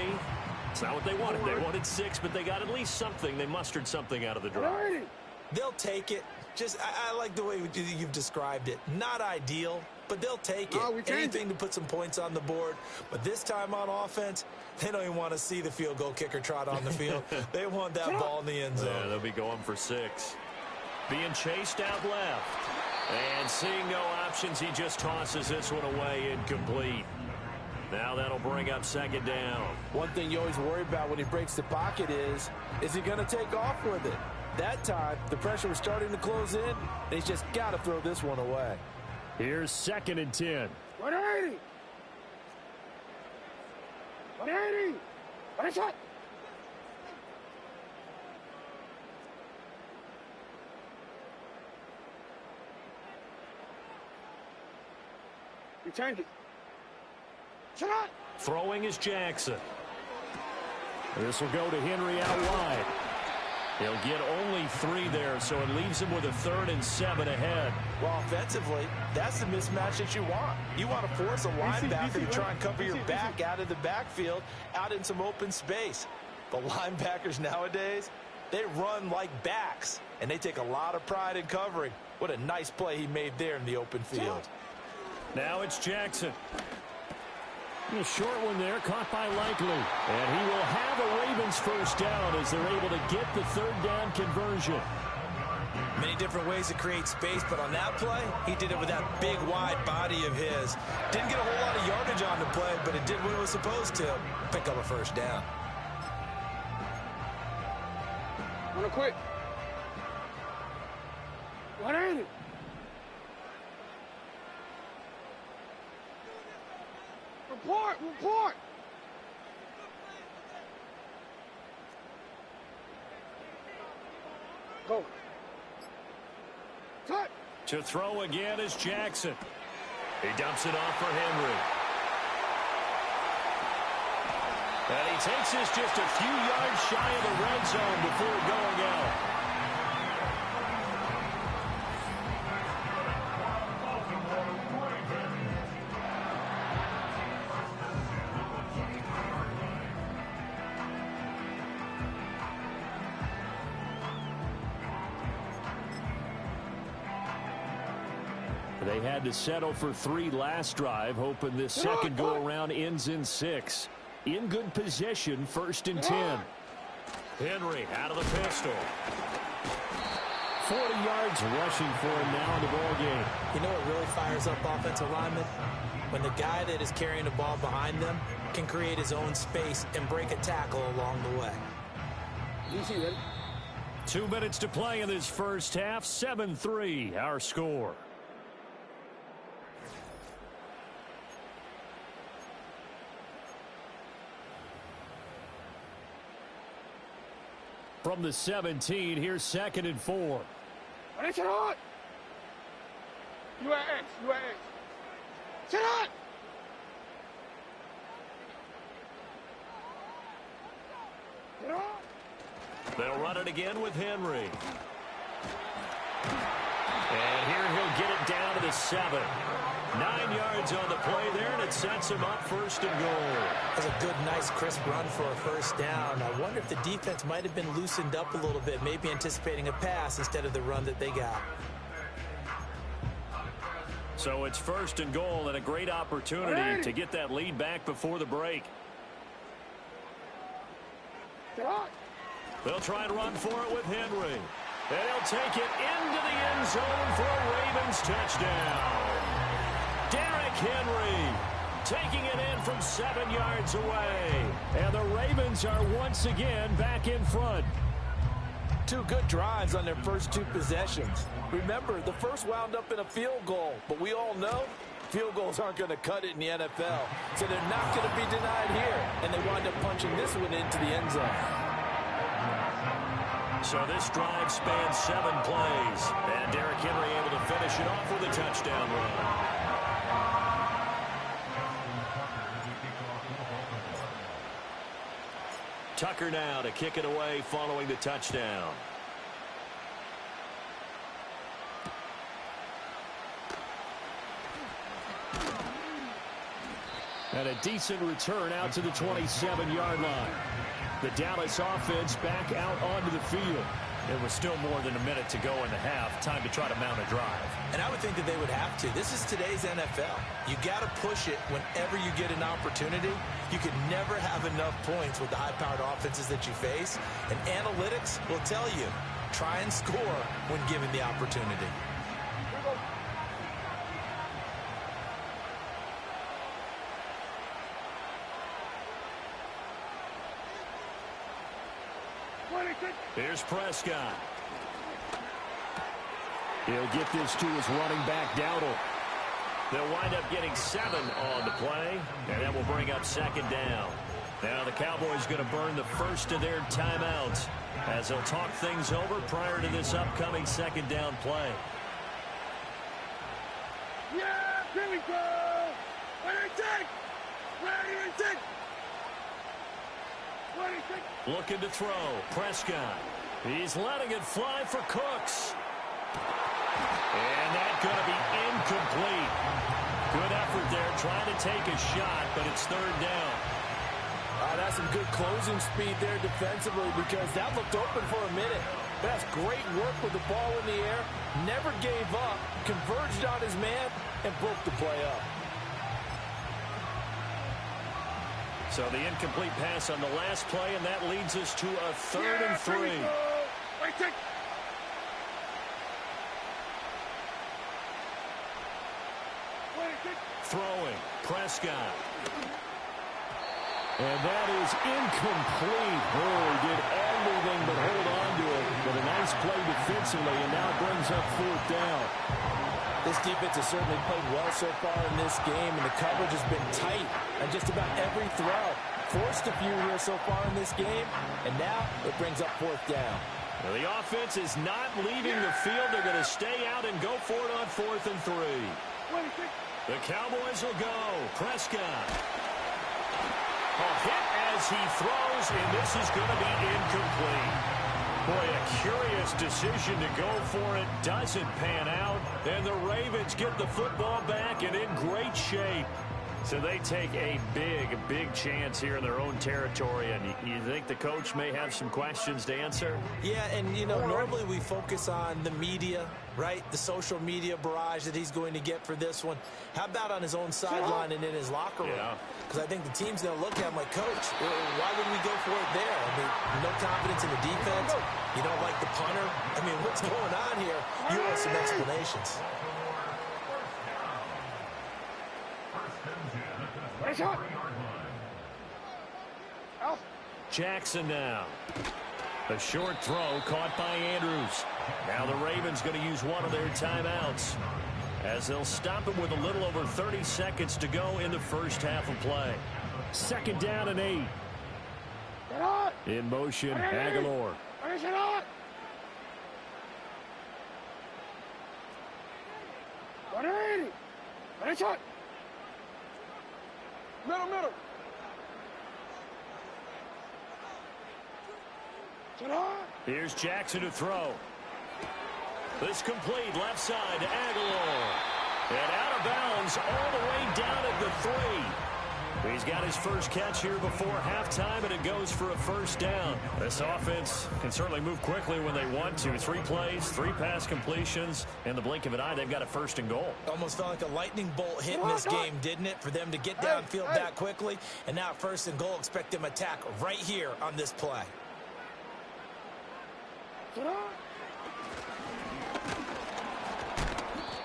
It's not what they wanted. They wanted 6, but they got at least something. They mustered something out of the drive. They'll take it. Just, I like the way you've described it. Not ideal, but they'll take it. Anything to put some points on the board. But this time on offense, they don't even want to see the field goal kicker trot on the field. They want that ball in the end zone. Yeah, they'll be going for 6. Being chased out left. And seeing no options, he just tosses this one away incomplete. Now that'll bring up second down. One thing you always worry about when he breaks the pocket is he going to take off with it? That time, the pressure was starting to close in, and he's just got to throw this one away. Here's second and 10. 180. 180. What a shot. You change it. Shut up! Throwing is Jackson. This will go to Henry out wide. He'll get only 3 there, so it leaves him with a 3rd and 7 ahead. Well, offensively, that's the mismatch that you want. You want to force a linebacker to try and cover your back out of the backfield, out in some open space. The linebackers nowadays, they run like backs, and they take a lot of pride in covering. What a nice play he made there in the open field. Now it's Jackson. A short one there, caught by Likely. And he will have a Ravens first down as they're able to get the 3rd down conversion. Many different ways to create space, but on that play, he did it with that big, wide body of his. Didn't get a whole lot of yardage on the play, but it did what it was supposed to. Pick up a first down. Wanna quit? What ain't it? Report! Go. Cut. To throw again is Jackson. He dumps it off for Henry. And he takes this just a few yards shy of the red zone before going out. They had to settle for 3 last drive, hoping this second go-around ends in 6. In good position, 1st and 10. Henry out of the pistol. 40 yards rushing for him now in the ball game. You know what really fires up offensive linemen? When the guy that is carrying the ball behind them can create his own space and break a tackle along the way. DC, ready? 2 minutes to play in this first half. 7-3, our score. From the 17, here's 2nd and 4. Ready, shut up! You at X. Shut up! Shut up! They'll run it again with Henry. And here he'll get it down to the 7. 9 yards on the play there, and it sets him up 1st and goal. That's a good, nice, crisp run for a first down. I wonder if the defense might have been loosened up a little bit, maybe anticipating a pass instead of the run that they got. So it's 1st and goal, and a great opportunity to get that lead back before the break. They'll try and run for it with Henry. And he'll take it into the end zone for a Ravens touchdown. Derrick Henry taking it in from 7 yards away. And the Ravens are once again back in front. 2 good drives on their first 2 possessions. Remember, the first wound up in a field goal, but we all know field goals aren't going to cut it in the NFL. So they're not going to be denied here, and they wind up punching this one into the end zone. So this drive spans 7 plays, and Derrick Henry able to finish it off with a touchdown run. Tucker now to kick it away following the touchdown. And a decent return out to the 27-yard line. The Dallas offense back out onto the field. It was still more than a minute to go in the half. Time to try to mount a drive. And I would think that they would have to. This is today's NFL. You got to push it whenever you get an opportunity. You can never have enough points with the high-powered offenses that you face. And analytics will tell you, try and score when given the opportunity. Here's Prescott. He'll get this to his running back, Dowdle. They'll wind up getting 7 on the play, and that will bring up 2nd down. Now the Cowboys going to burn the first of their timeouts as they'll talk things over prior to this upcoming 2nd down play. Yeah, here we go! Looking to throw. Prescott. He's letting it fly for Cooks. And that's going to be incomplete. Good effort there trying to take a shot, but it's third down. That's some good closing speed there defensively because that looked open for a minute. That's great work with the ball in the air. Never gave up. Converged on his man and broke the play up. So the incomplete pass on the last play, and that leads us to a 3rd and 3. Throwing. Prescott. And that is incomplete. Oh, he did everything but hold on to it. But a nice play defensively, and now it brings up 4th down. This defense has certainly played well so far in this game, and the coverage has been tight on just about every throw. Forced a few here so far in this game, and now it brings up 4th down. Well, the offense is not leaving the field. They're going to stay out and go for it on 4th and 3. The Cowboys will go. Prescott. A hit as he throws, and this is going to be incomplete. Boy, a curious decision to go for it. Doesn't pan out, and the Ravens get the football back and in great shape. So they take a big chance here in their own territory. And you think the coach may have some questions to answer? Yeah, and, you know, normally we focus on the media, right? The social media barrage that he's going to get for this one. How about on his own sideline and in his locker room? Because I think the team's going to look at him like, Coach, why would we go for it there? I mean, no confidence in the defense. You don't like the punter. I mean, what's going on here? You want some explanations. Jackson now. A short throw caught by Andrews. Now the Ravens going to use one of their timeouts as they'll stop it with a little over 30 seconds to go in the first half of play. 2nd down and 8. In motion, Aguilar. Middle. Here's Jackson to throw. This complete left side to Aguilar. And out of bounds all the way down at the 3. He's got his first catch here before halftime, and it goes for a 1st down. This offense can certainly move quickly when they want to. 3 plays, 3 pass completions. In the blink of an eye, they've got a 1st and goal. Almost felt like a lightning bolt hit in this game, didn't it? For them to get downfield that quickly. And now 1st and goal, expect them to attack right here on this play.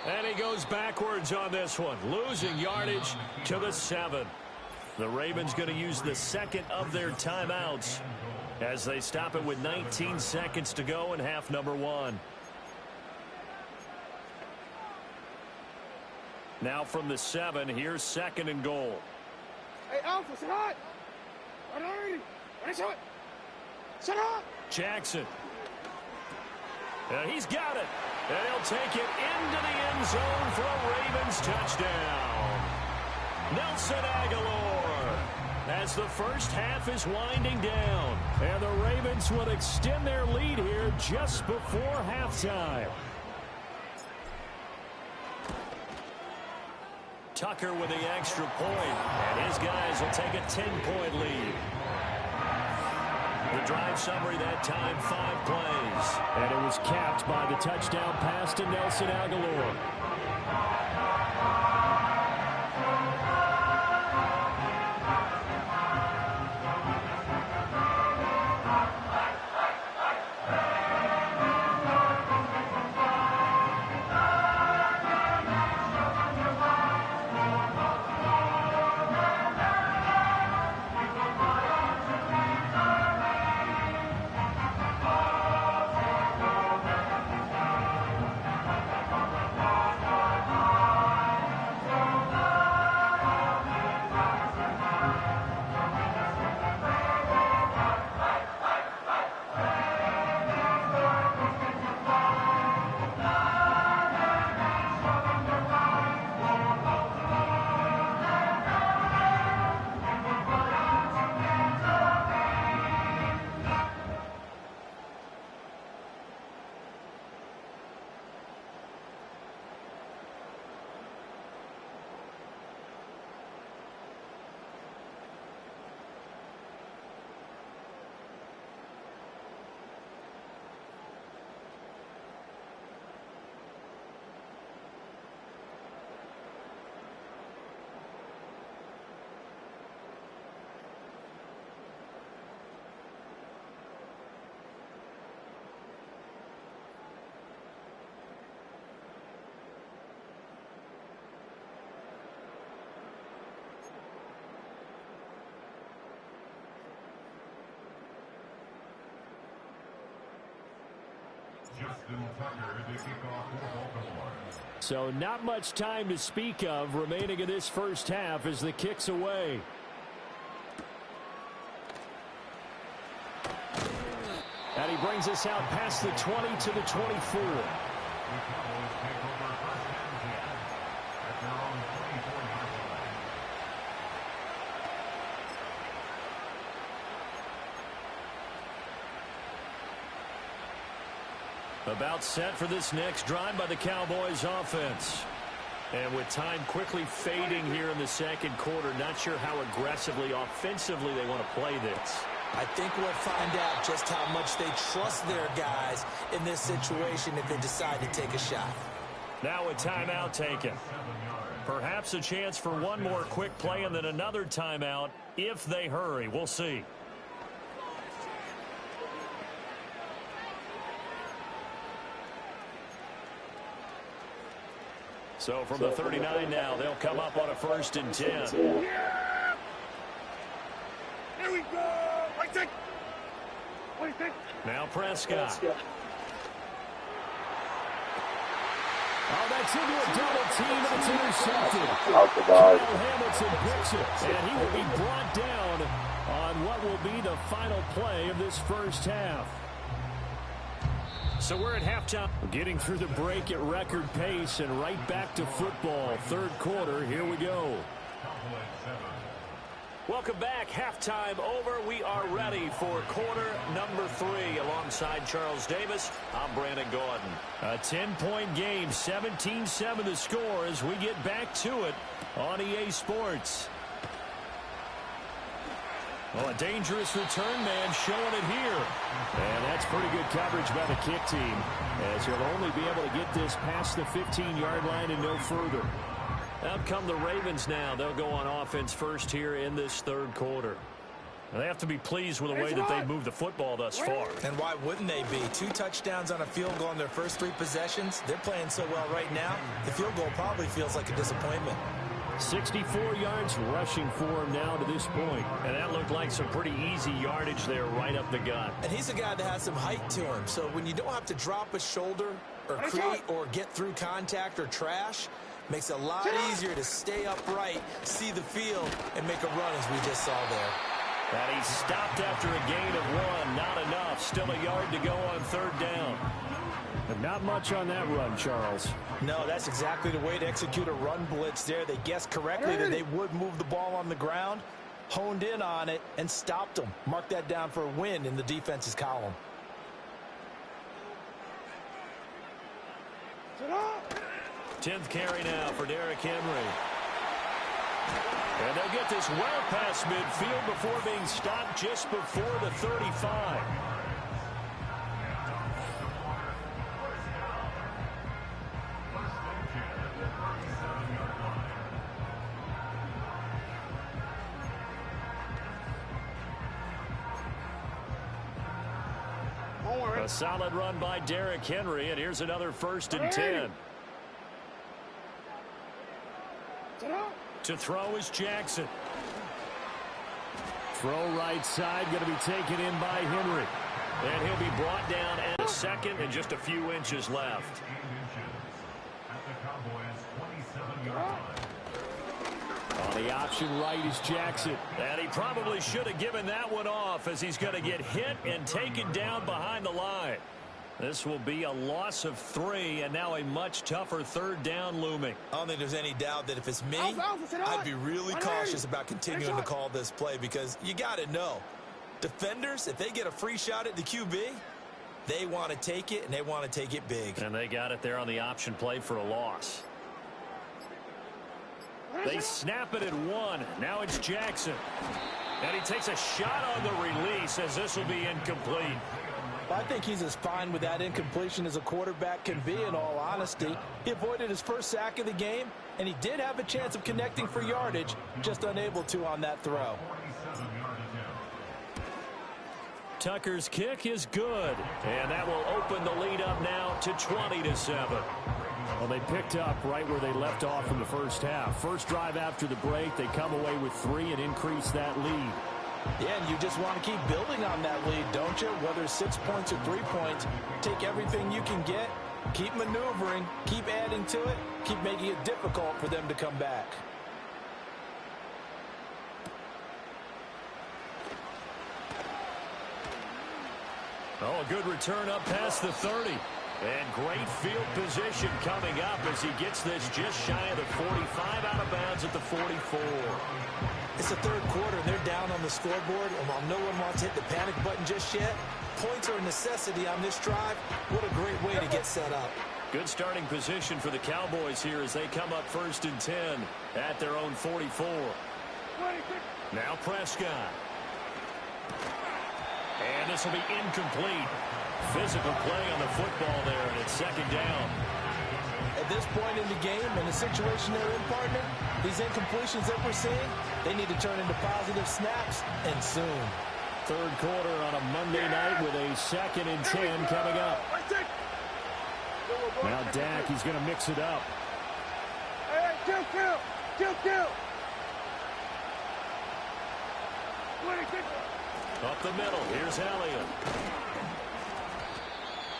And he goes backwards on this one, losing yardage to the 7. The Ravens going to use the 2nd of their timeouts as they stop it with 19 seconds to go in half number 1. Now from the 7, here's 2nd and goal. Hey, Alpha, sit hot. Sit hot. Jackson. He's got it. And he'll take it into the end zone for a Ravens touchdown. Nelson Aguilar, as the first half is winding down. And the Ravens will extend their lead here just before halftime. Tucker with the extra point, and his guys will take a 10-point lead. The drive summary that time, 5 plays. And it was capped by the touchdown pass to Nelson Aguilar. So not much time to speak of remaining in this first half as the kick's away. And he brings us out past the 20 to the 24. About set for this next drive by the Cowboys offense. And with time quickly fading here in the second quarter, not sure how aggressively, offensively they want to play this. I think we'll find out just how much they trust their guys in this situation if they decide to take a shot. Now a timeout taken. Perhaps a chance for one more quick play and then another timeout if they hurry. We'll see. So from the 39 now, they'll come up on a 1st and 10. Yeah! Here we go! Now Prescott. Oh, that's into a double team, and it's intercepted. Kyle Hamilton picks it, and he will be brought down on what will be the final play of this first half. So we're at halftime. Getting through the break at record pace and right back to football. Third quarter, here we go. Welcome back. Halftime over. We are ready for quarter number 3. Alongside Charles Davis, I'm Brandon Gordon. A 10-point game, 17-7 the score as we get back to it on EA Sports. Well, a dangerous return man showing it here. And that's pretty good coverage by the kick team, as he'll only be able to get this past the 15-yard line and no further. Out come the Ravens now. They'll go on offense first here in this third quarter. And they have to be pleased with the way that they've moved the football thus far. And why wouldn't they be? 2 touchdowns on a field goal in their first 3 possessions. They're playing so well right now, the field goal probably feels like a disappointment. 64 yards rushing for him now to this point. And that looked like some pretty easy yardage there right up the gut. And he's a guy that has some height to him. So when you don't have to drop a shoulder or create or get through contact or trash, makes it a lot easier to stay upright, see the field, and make a run as we just saw there. And he stopped after a gain of 1. Not enough. Still a yard to go on 3rd down. And not much on that run, Charles. No, that's exactly the way to execute a run blitz there. They guessed correctly that they would move the ball on the ground, honed in on it, and stopped them. Mark that down for a win in the defense's column. 10th carry now for Derrick Henry. And they'll get this well past midfield before being stopped just before the 35. A solid run by Derrick Henry, and here's another 1st and 10. To throw is Jackson. Throw right side, going to be taken in by Henry. And he'll be brought down at a 2nd and just a few inches left. On the option right is Jackson. And he probably should have given that one off as he's going to get hit and taken down behind the line. This will be a loss of 3, and now a much tougher 3rd down looming. I don't think there's any doubt that if it's me, I'd be really cautious about continuing to call this play because you got to know, defenders, if they get a free shot at the QB, they want to take it, and they want to take it big. And they got it there on the option play for a loss. They snap it at 1. Now it's Jackson. And he takes a shot on the release as this will be incomplete. I think he's as fine with that incompletion as a quarterback can be, in all honesty. He avoided his first sack of the game, and he did have a chance of connecting for yardage, just unable to on that throw. Tucker's kick is good, and that will open the lead up now to 20-7. Well, they picked up right where they left off in the first half. First drive after the break, they come away with 3 and increase that lead. Yeah, and you just want to keep building on that lead, don't you? Whether it's 6 points or 3 points, take everything you can get, keep maneuvering, keep adding to it, keep making it difficult for them to come back. Oh, a good return up past the 30. And great field position coming up as he gets this just shy of the 45, out of bounds at the 44. It's the third quarter, and they're down on the scoreboard. And while no one wants to hit the panic button just yet, points are a necessity on this drive. What a great way to get set up. Good starting position for the Cowboys here as they come up 1st and 10 at their own 44. Now Prescott. And this will be incomplete. Physical play on the football there, and it's 2nd down. At this point in the game, in the situation they're in, partner, these incompletions that we're seeing, they need to turn into positive snaps, and soon. Third quarter on a Monday night with a 2nd and 10 coming up. Now Dak, he's going to mix it up. Hey, kill. Up the middle, here's Elliott.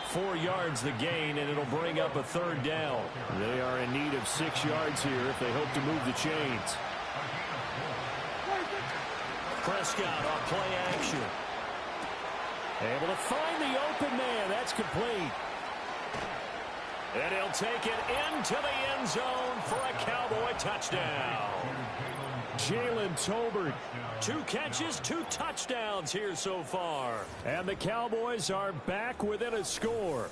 4 yards the gain, and it'll bring up a 3rd down. They are in need of 6 yards here if they hope to move the chains. Prescott on play action. Able to find the open man. That's complete. And he'll take it into the end zone for a Cowboy touchdown. Jalen Tolbert, 2 catches, 2 touchdowns here so far. And the Cowboys are back within a score.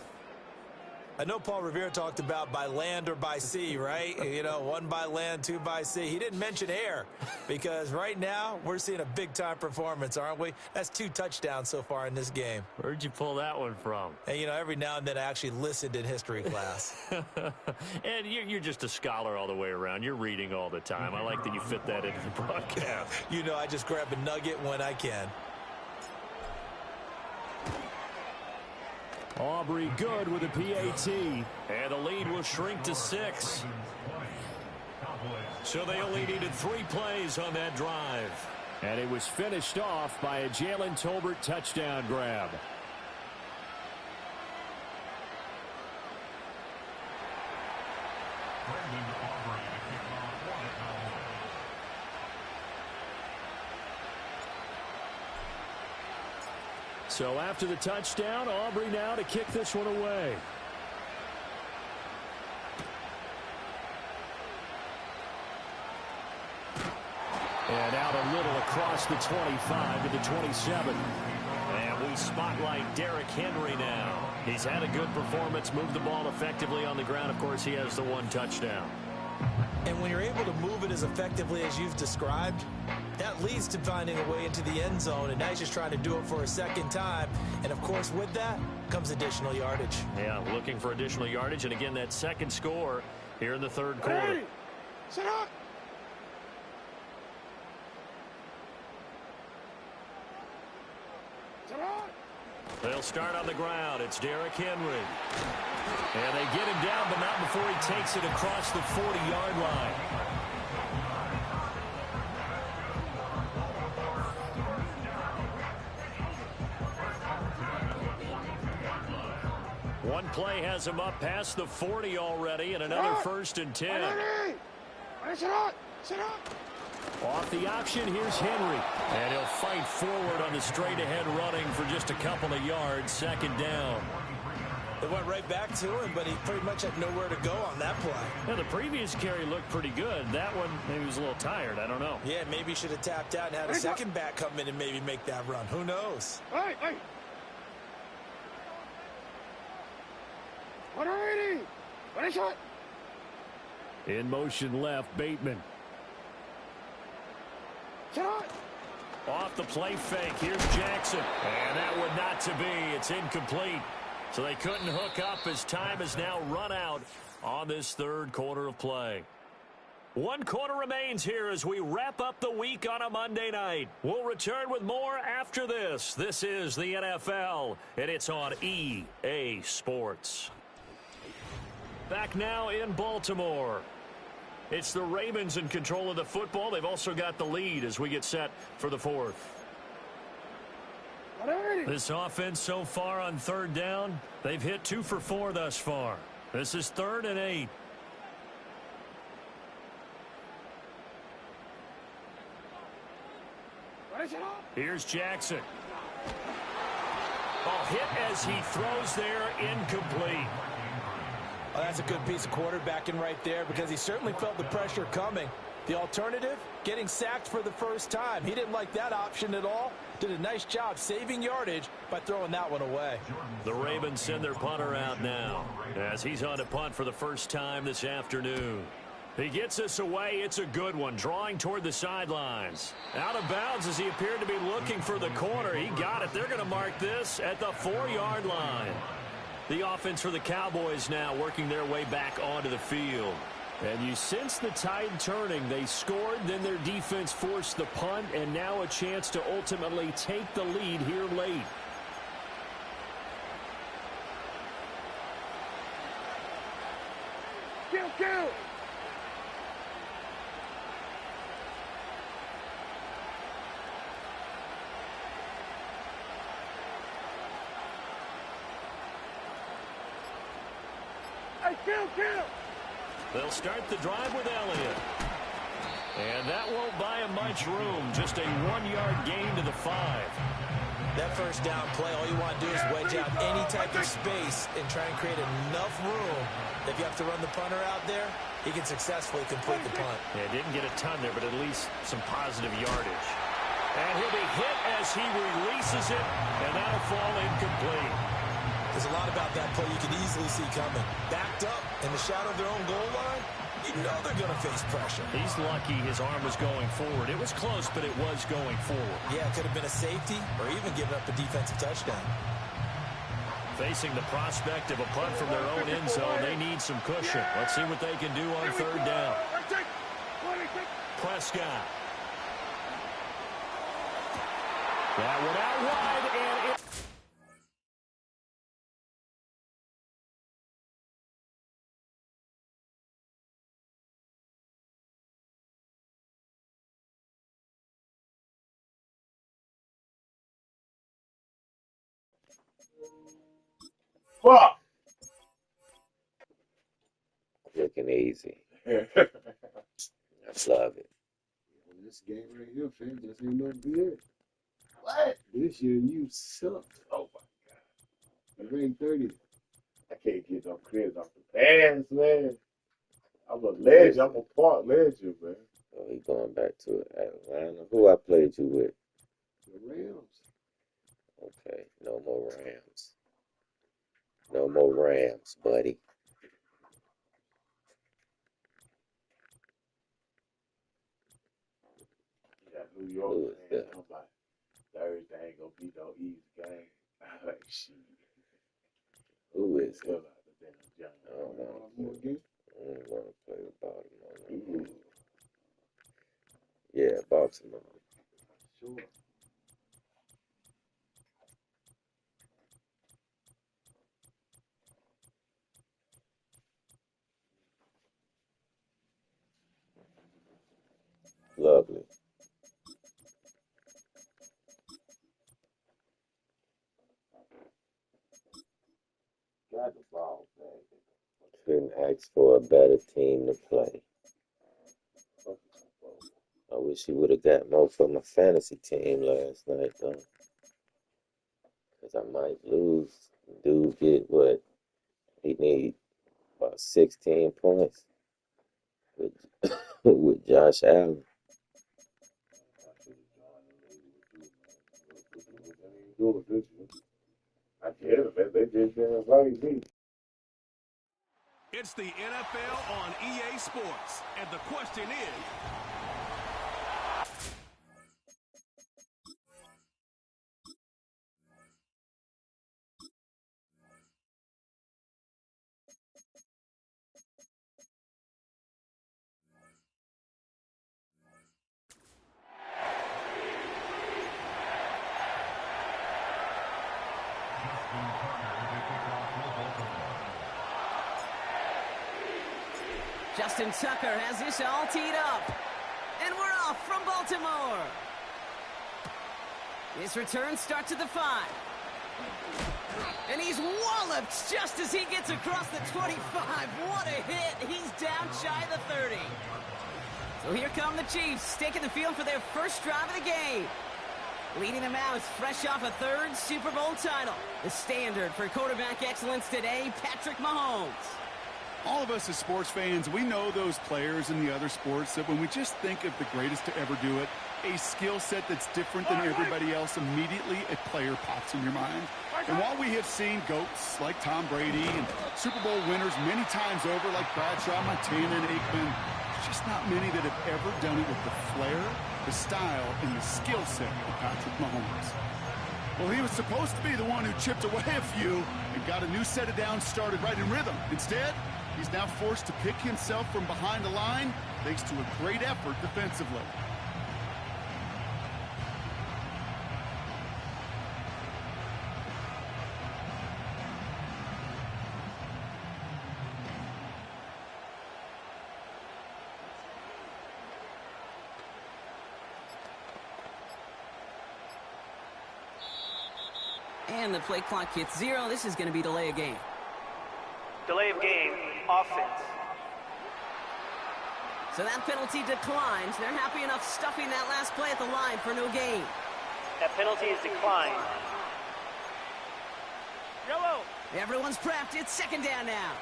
I know Paul Revere talked about by land or by sea, right? You know, 1 by land, 2 by sea. He didn't mention air because right now we're seeing a big-time performance, aren't we? That's 2 touchdowns so far in this game. Where'd you pull that one from? And, you know, every now and then I actually listened in history class. And you're just a scholar all the way around. You're reading all the time. I like that you fit that into the broadcast. You know, I just grab a nugget when I can. Aubrey good with a PAT. And the lead will shrink to 6. So they only needed 3 plays on that drive. And it was finished off by a Jalen Tolbert touchdown grab. So after the touchdown, Aubrey now to kick this one away. And out a little across the 25 to the 27. And we spotlight Derrick Henry now. He's had a good performance, moved the ball effectively on the ground. Of course, he has the 1 touchdown. And when you're able to move it as effectively as you've described, that leads to finding a way into the end zone, and now he's just trying to do it for a 2nd time. And, of course, with that comes additional yardage. Yeah, looking for additional yardage, and again, that 2nd score here in the 3rd quarter. Hey, sit up. They'll start on the ground. It's Derrick Henry. And they get him down, but not before he takes it across the 40-yard line. One play has him up past the 40 already, and another 1st and 10. Sit up. Off the option, here's Henry. And he'll fight forward on the straight-ahead running for just a couple of yards, 2nd down. It went right back to him, but he pretty much had nowhere to go on that play. Yeah, the previous carry looked pretty good. That one, maybe he was a little tired. I don't know. Yeah, maybe he should have tapped out and had a 2nd back come in and maybe make that run. Who knows? Hey. What are we doing? What is it? In motion left, Bateman. Sit up. Off the play fake, here's Jackson. And that would not to be. It's incomplete. So they couldn't hook up as time has now run out on this 3rd quarter of play. 1 quarter remains here as we wrap up the week on a Monday night. We'll return with more after this. This is the NFL, and it's on EA Sports. Back now in Baltimore. It's the Ravens in control of the football. They've also got the lead as we get set for the 4th. This offense so far on third down, they've hit 2 for 4 thus far. This is 3rd and 8. Here's Jackson. Ball hit as he throws there, incomplete. Well, that's a good piece of quarterbacking right there because he certainly felt the pressure coming. The alternative, getting sacked for the first time. He didn't like that option at all. Did a nice job saving yardage by throwing that one away. The Ravens send their punter out now as he's on to punt for the first time this afternoon. He gets us away. It's a good one, drawing toward the sidelines. Out of bounds as he appeared to be looking for the corner. He got it. They're going to mark this at the 4-yard line. The offense for the Cowboys now working their way back onto the field. And you sense the tide turning. They scored, then their defense forced the punt, and now a chance to ultimately take the lead here late. Kill! Kill! They'll start the drive with Elliott. And that won't buy him much room. Just a 1-yard gain to the 5. That first down play, all you want to do is wedge out any type of space and try and create enough room. If you have to run the punter out there, he can successfully complete the punt. Yeah, didn't get a ton there, but at least some positive yardage. And he'll be hit as he releases it, and that'll fall incomplete. There's a lot about that play you can easily see coming. Backed up in the shadow of their own goal line, you know they're going to face pressure. He's lucky his arm was going forward. It was close, but it was going forward. Yeah, it could have been a safety or even giving up a defensive touchdown. Facing the prospect of a punt from their own end zone, they need some cushion. Let's see what they can do on third down. Prescott. That one out wide, and it... Fuck! Looking easy. I love it. This game right here, fam, just ain't no good. What? This year you suck. Oh my God. Ranked 30th. I can't get no credit off the pass, man. I'm a legend. I'm a part legend, man. Oh, he going back to Atlanta. Who I played you with? The Rams. Okay, no more Rams. No more Rams, buddy. Yeah, New York, man. I'm like, Thursday ain't gonna be no easy game. I'm like, shit. Who is it? I don't want to play with Baltimore. Yeah, Baltimore. Sure. Lovely. Got the ball, man. Couldn't ask for a better team to play. I wish he would have got more for my fantasy team last night, though. Because I might lose. Dude get what? He need about 16 points with, with Josh Allen. I get it, man. They just didn't invite me. It's the NFL on EA Sports, and the question is... Justin Tucker has this all teed up. And we're off from Baltimore. This return starts at the 5. And he's walloped just as he gets across the 25. What a hit. He's down shy of the 30. So here come the Chiefs, taking the field for their first drive of the game. Leading them out is fresh off a 3rd Super Bowl title. The standard for quarterback excellence today, Patrick Mahomes. All of us as sports fans, we know those players in the other sports that when we just think of the greatest to ever do it, a skill set that's different than everybody else, immediately a player pops in your mind. And while we have seen GOATs like Tom Brady and Super Bowl winners many times over like Bradshaw, Montana, and Aikman, there's just not many that have ever done it with the flair, the style, and the skill set of Patrick Mahomes. Well, he was supposed to be the one who chipped away a few and got a new set of downs started right in rhythm. Instead, he's now forced to pick himself from behind the line thanks to a great effort defensively. And the play clock hits 0. This is going to be delay of game. Delay of game, offense. So that penalty declines. They're happy enough stuffing that last play at the line for no gain. That penalty is declined. Yellow. Everyone's prepped. It's 2nd down now.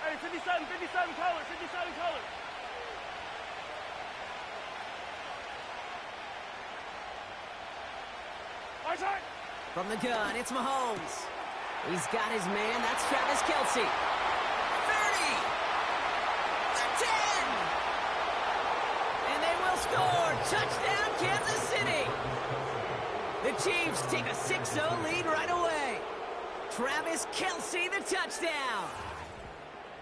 Hey, 57 color, 57 color. From the gun, it's Mahomes. He's got his man. That's Travis Kelce. 30. The 10. And they will score. Touchdown, Kansas City. The Chiefs take a 6-0 lead right away. Travis Kelce, the touchdown.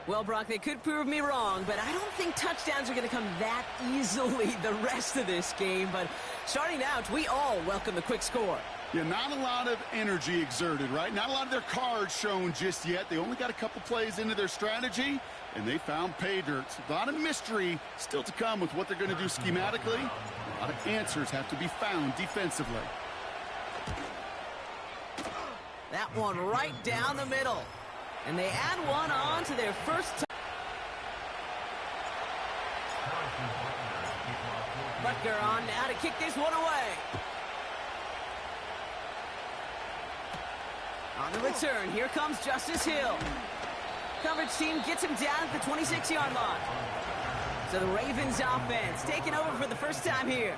Well, Brock, they could prove me wrong, but I don't think touchdowns are going to come that easily the rest of this game. But starting out, we all welcome the quick score. Yeah, not a lot of energy exerted, right? Not a lot of their cards shown just yet. They only got a couple plays into their strategy, and they found pay dirt. A lot of mystery still to come with what they're going to do schematically. A lot of answers have to be found defensively. That one right down the middle. And they add one on to their first time. Butker on now to kick this one away. On the return, here comes Justice Hill. Coverage team gets him down at the 26-yard line. So the Ravens offense taking over for the first time here.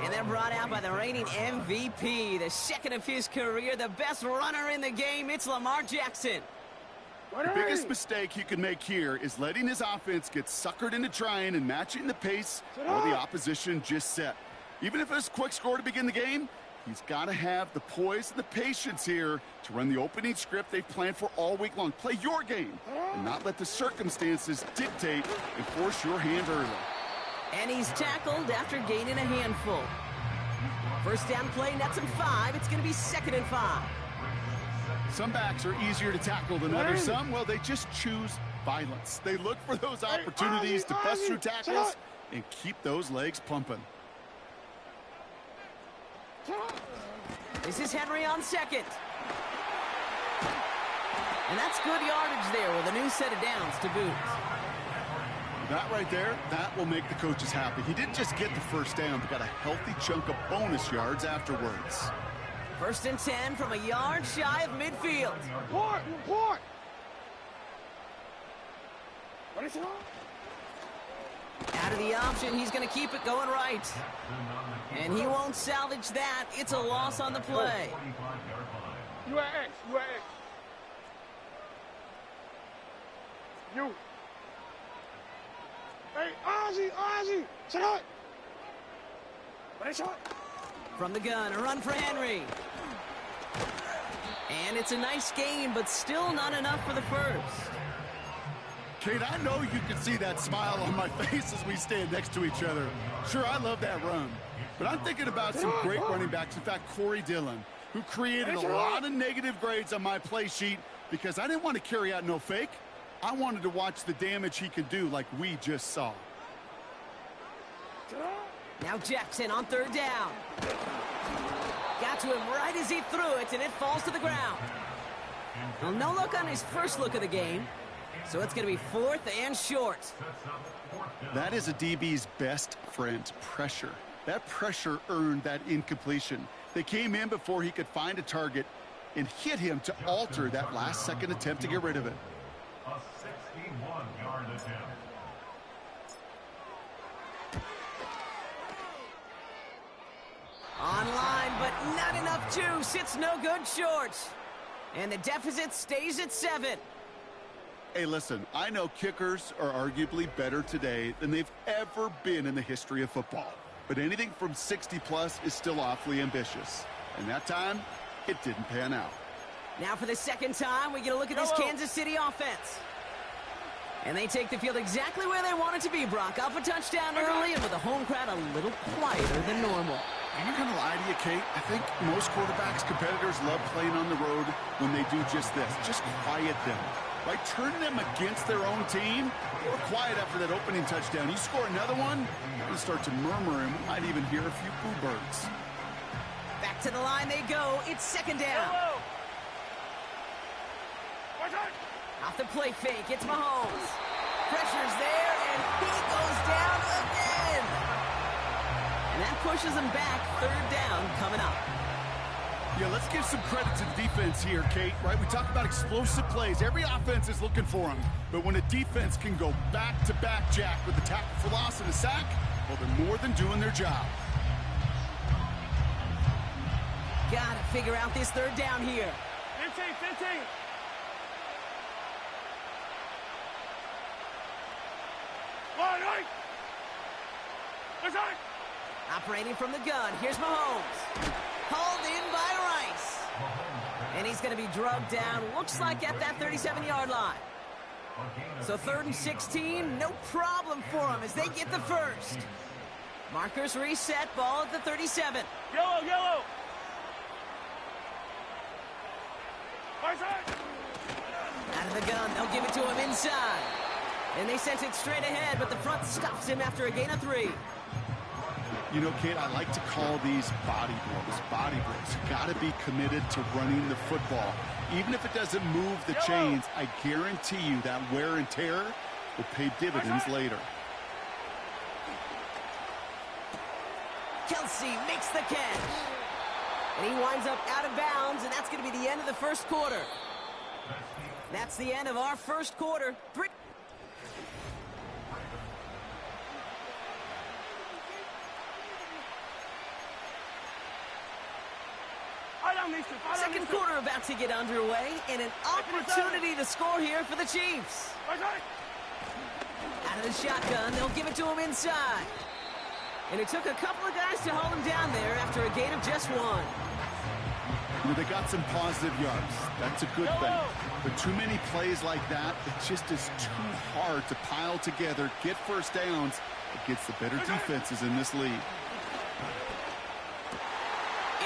And they're brought out by the reigning MVP, the 2nd of his career, the best runner in the game. It's Lamar Jackson. The biggest mistake he could make here is letting his offense get suckered into trying and matching the pace while the opposition just set. Even if it's a quick score to begin the game, he's got to have the poise and the patience here to run the opening script they've planned for all week long. Play your game and not let the circumstances dictate and force your hand early. And he's tackled after gaining a handful. First down play, nets him 5. It's going to be 2nd and 5. Some backs are easier to tackle than others. Some, well, they just choose violence. They look for those opportunities to bust through tackles and keep those legs pumping. This is Henry on 2nd. And that's good yardage there with a new set of downs to boot. That right there, that will make the coaches happy. He didn't just get the first down, but got a healthy chunk of bonus yards afterwards. 1st and 10 from a yard shy of midfield. Report! What is it on? Out of the option, he's going to keep it going right. And he won't salvage that. It's a loss on the play. You at X. You. Hey, Ozzy, shut up. What is it? From the gun, a run for Henry. And it's a nice game, but still not enough for the first. Kate, I know you can see that smile on my face as we stand next to each other. Sure, I love that run. But I'm thinking about some great running backs. In fact, Corey Dillon, who created a lot of negative grades on my play sheet because I didn't want to carry out no fake. I wanted to watch the damage he could do like we just saw. Now Jackson on third down. Got to him right as he threw it, and it falls to the ground. Well, no look on his first look of the game, so it's going to be 4th and short. That is a DB's best friend, pressure. That pressure earned that incompletion. They came in before he could find a target and hit him to alter that last-second attempt to get rid of it. A 61-yard attempt. Online, but not enough juice. It's no good short. And the deficit stays at 7. Hey, listen, I know kickers are arguably better today than they've ever been in the history of football. But anything from 60-plus is still awfully ambitious. And that time, it didn't pan out. Now for the second time, we get a look at this Kansas City offense. And they take the field exactly where they want it to be, Brock. Up a touchdown early, and with the home crowd a little quieter than normal. I'm not going to lie to you, Kate. I think most quarterbacks, competitors love playing on the road when they do just this. Just quiet them. By turning them against their own team, they were quiet after that opening touchdown. You score another one, you're going to start to murmur, and we might even hear a few boo birds. Back to the line they go. It's second down. Off the play fake, it's Mahomes. Pressure's there, and he goes down again. And that pushes him back. Third down coming up. Yeah, let's give some credit to the defense here, Kate, right? We talk about explosive plays. Every offense is looking for them. But when a defense can go back-to-back, Jack, with the tackle for loss and a sack, well, they're more than doing their job. Gotta figure out this third down here. 15. Operating from the gun, here's Mahomes. Hauled in by Rice. And he's going to be drugged down, looks like at that 37-yard line. So 3rd and 16, no problem for them as they get the first. Markers reset, ball at the 37. Yellow. Out of the gun, they'll give it to him inside. And they sent it straight ahead, but the front stops him after a gain of 3. You know, Kate, I like to call these body blows. Body blows. You got to be committed to running the football. Even if it doesn't move the chains, I guarantee you that wear and tear will pay dividends later. Kelsey makes the catch. And he winds up out of bounds, and that's going to be the end of the first quarter. That's the end of our first quarter. Second quarter about to get underway, and an opportunity to score here for the Chiefs. Out of the shotgun, they'll give it to him inside. And it took a couple of guys to hold him down there after a gain of just 1. You know, they got some positive yards. That's a good thing. But too many plays like that, it just is too hard to pile together, get first downs against the better defenses in this league.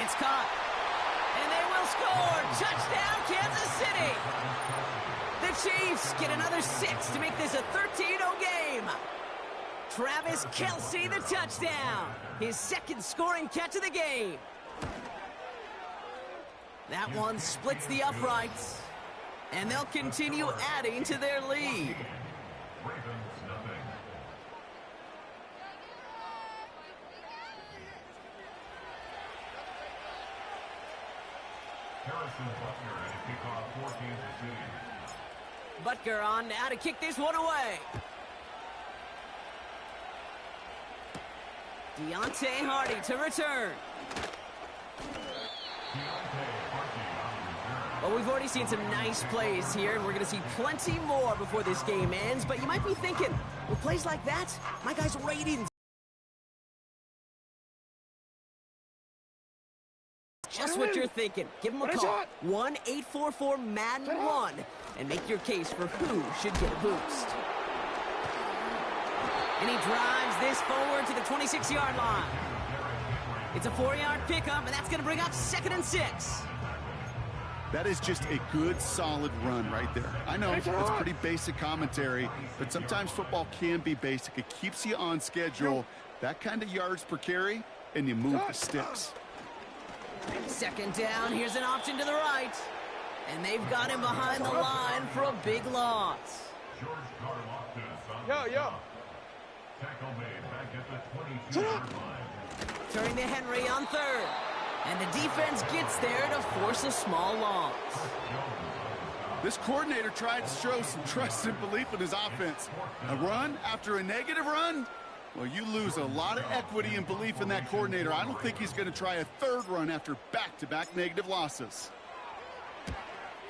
It's caught. Score! Touchdown, Kansas City! The Chiefs get another 6 to make this a 13-0 game. Travis Kelsey, the touchdown. His second scoring catch of the game. That one splits the uprights. And they'll continue adding to their lead. Butker on now to kick this one away. Deontay Hardy to return. Well, we've already seen some nice plays here, and we're going to see plenty more before this game ends. But you might be thinking, with plays like that, my guy's ratings. Just what you're thinking. Give him a call. 1-844-MADDEN-1 and make your case for who should get a boost. And he drives this forward to the 26-yard line. It's a 4-yard pickup, and that's going to bring up 2nd and 6. That is just a good, solid run right there. I know it's pretty basic commentary, but sometimes football can be basic. It keeps you on schedule, That kind of yards per carry, and you move the sticks. Second down, here's an option to the right. And they've got him behind the line for a big loss. Yo. Tackle made back at the 22-yard line. Turning to Henry on third. And the defense gets there to force a small loss. This coordinator tried to show some trust and belief in his offense. A run after a negative run? Well, you lose a lot of equity and belief in that coordinator. I don't think he's going to try a third run after back-to-back negative losses.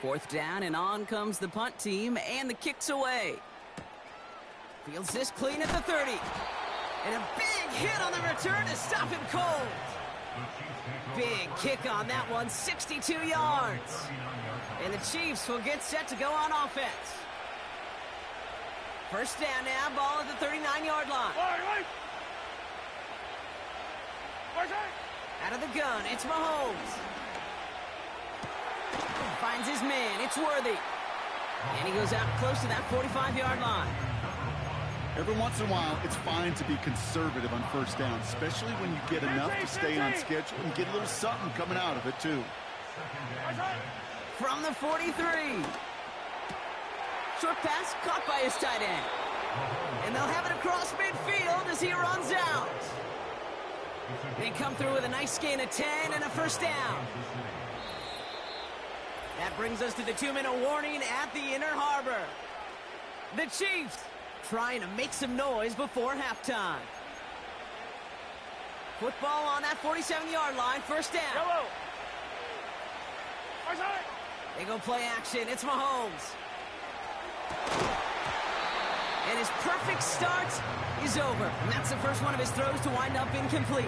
Fourth down, and on comes the punt team, and the kick's away. Fields this clean at the 30. And a big hit on the return to stop him cold. Big kick on that one, 62 yards. And the Chiefs will get set to go on offense. First down now, ball at the 39-yard line. Out of the gun, it's Mahomes. Finds his man, it's Worthy. And he goes out close to that 45-yard line. Every once in a while, it's fine to be conservative on first down, especially when you get enough to stay on schedule and get a little something coming out of it, too. From the 43. Short pass caught by his tight end. And they'll have it across midfield as he runs out. They come through with a nice gain of 10 and a first down. That brings us to the 2-minute warning at the Inner Harbor. The Chiefs trying to make some noise before halftime. Football on that 47-yard line, first down. They go play action, it's Mahomes. And his perfect start is over. And that's the first one of his throws to wind up incomplete.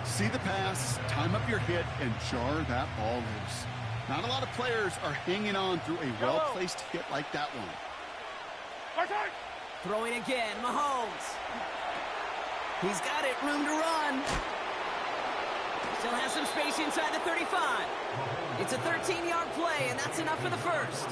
See the pass, time up your hit, and jar that ball loose. Not a lot of players are hanging on through a well-placed hit like that one. Throwing again, Mahomes. He's got it, room to run. Still has some space inside the 35. It's a 13-yard play, and that's enough for the first.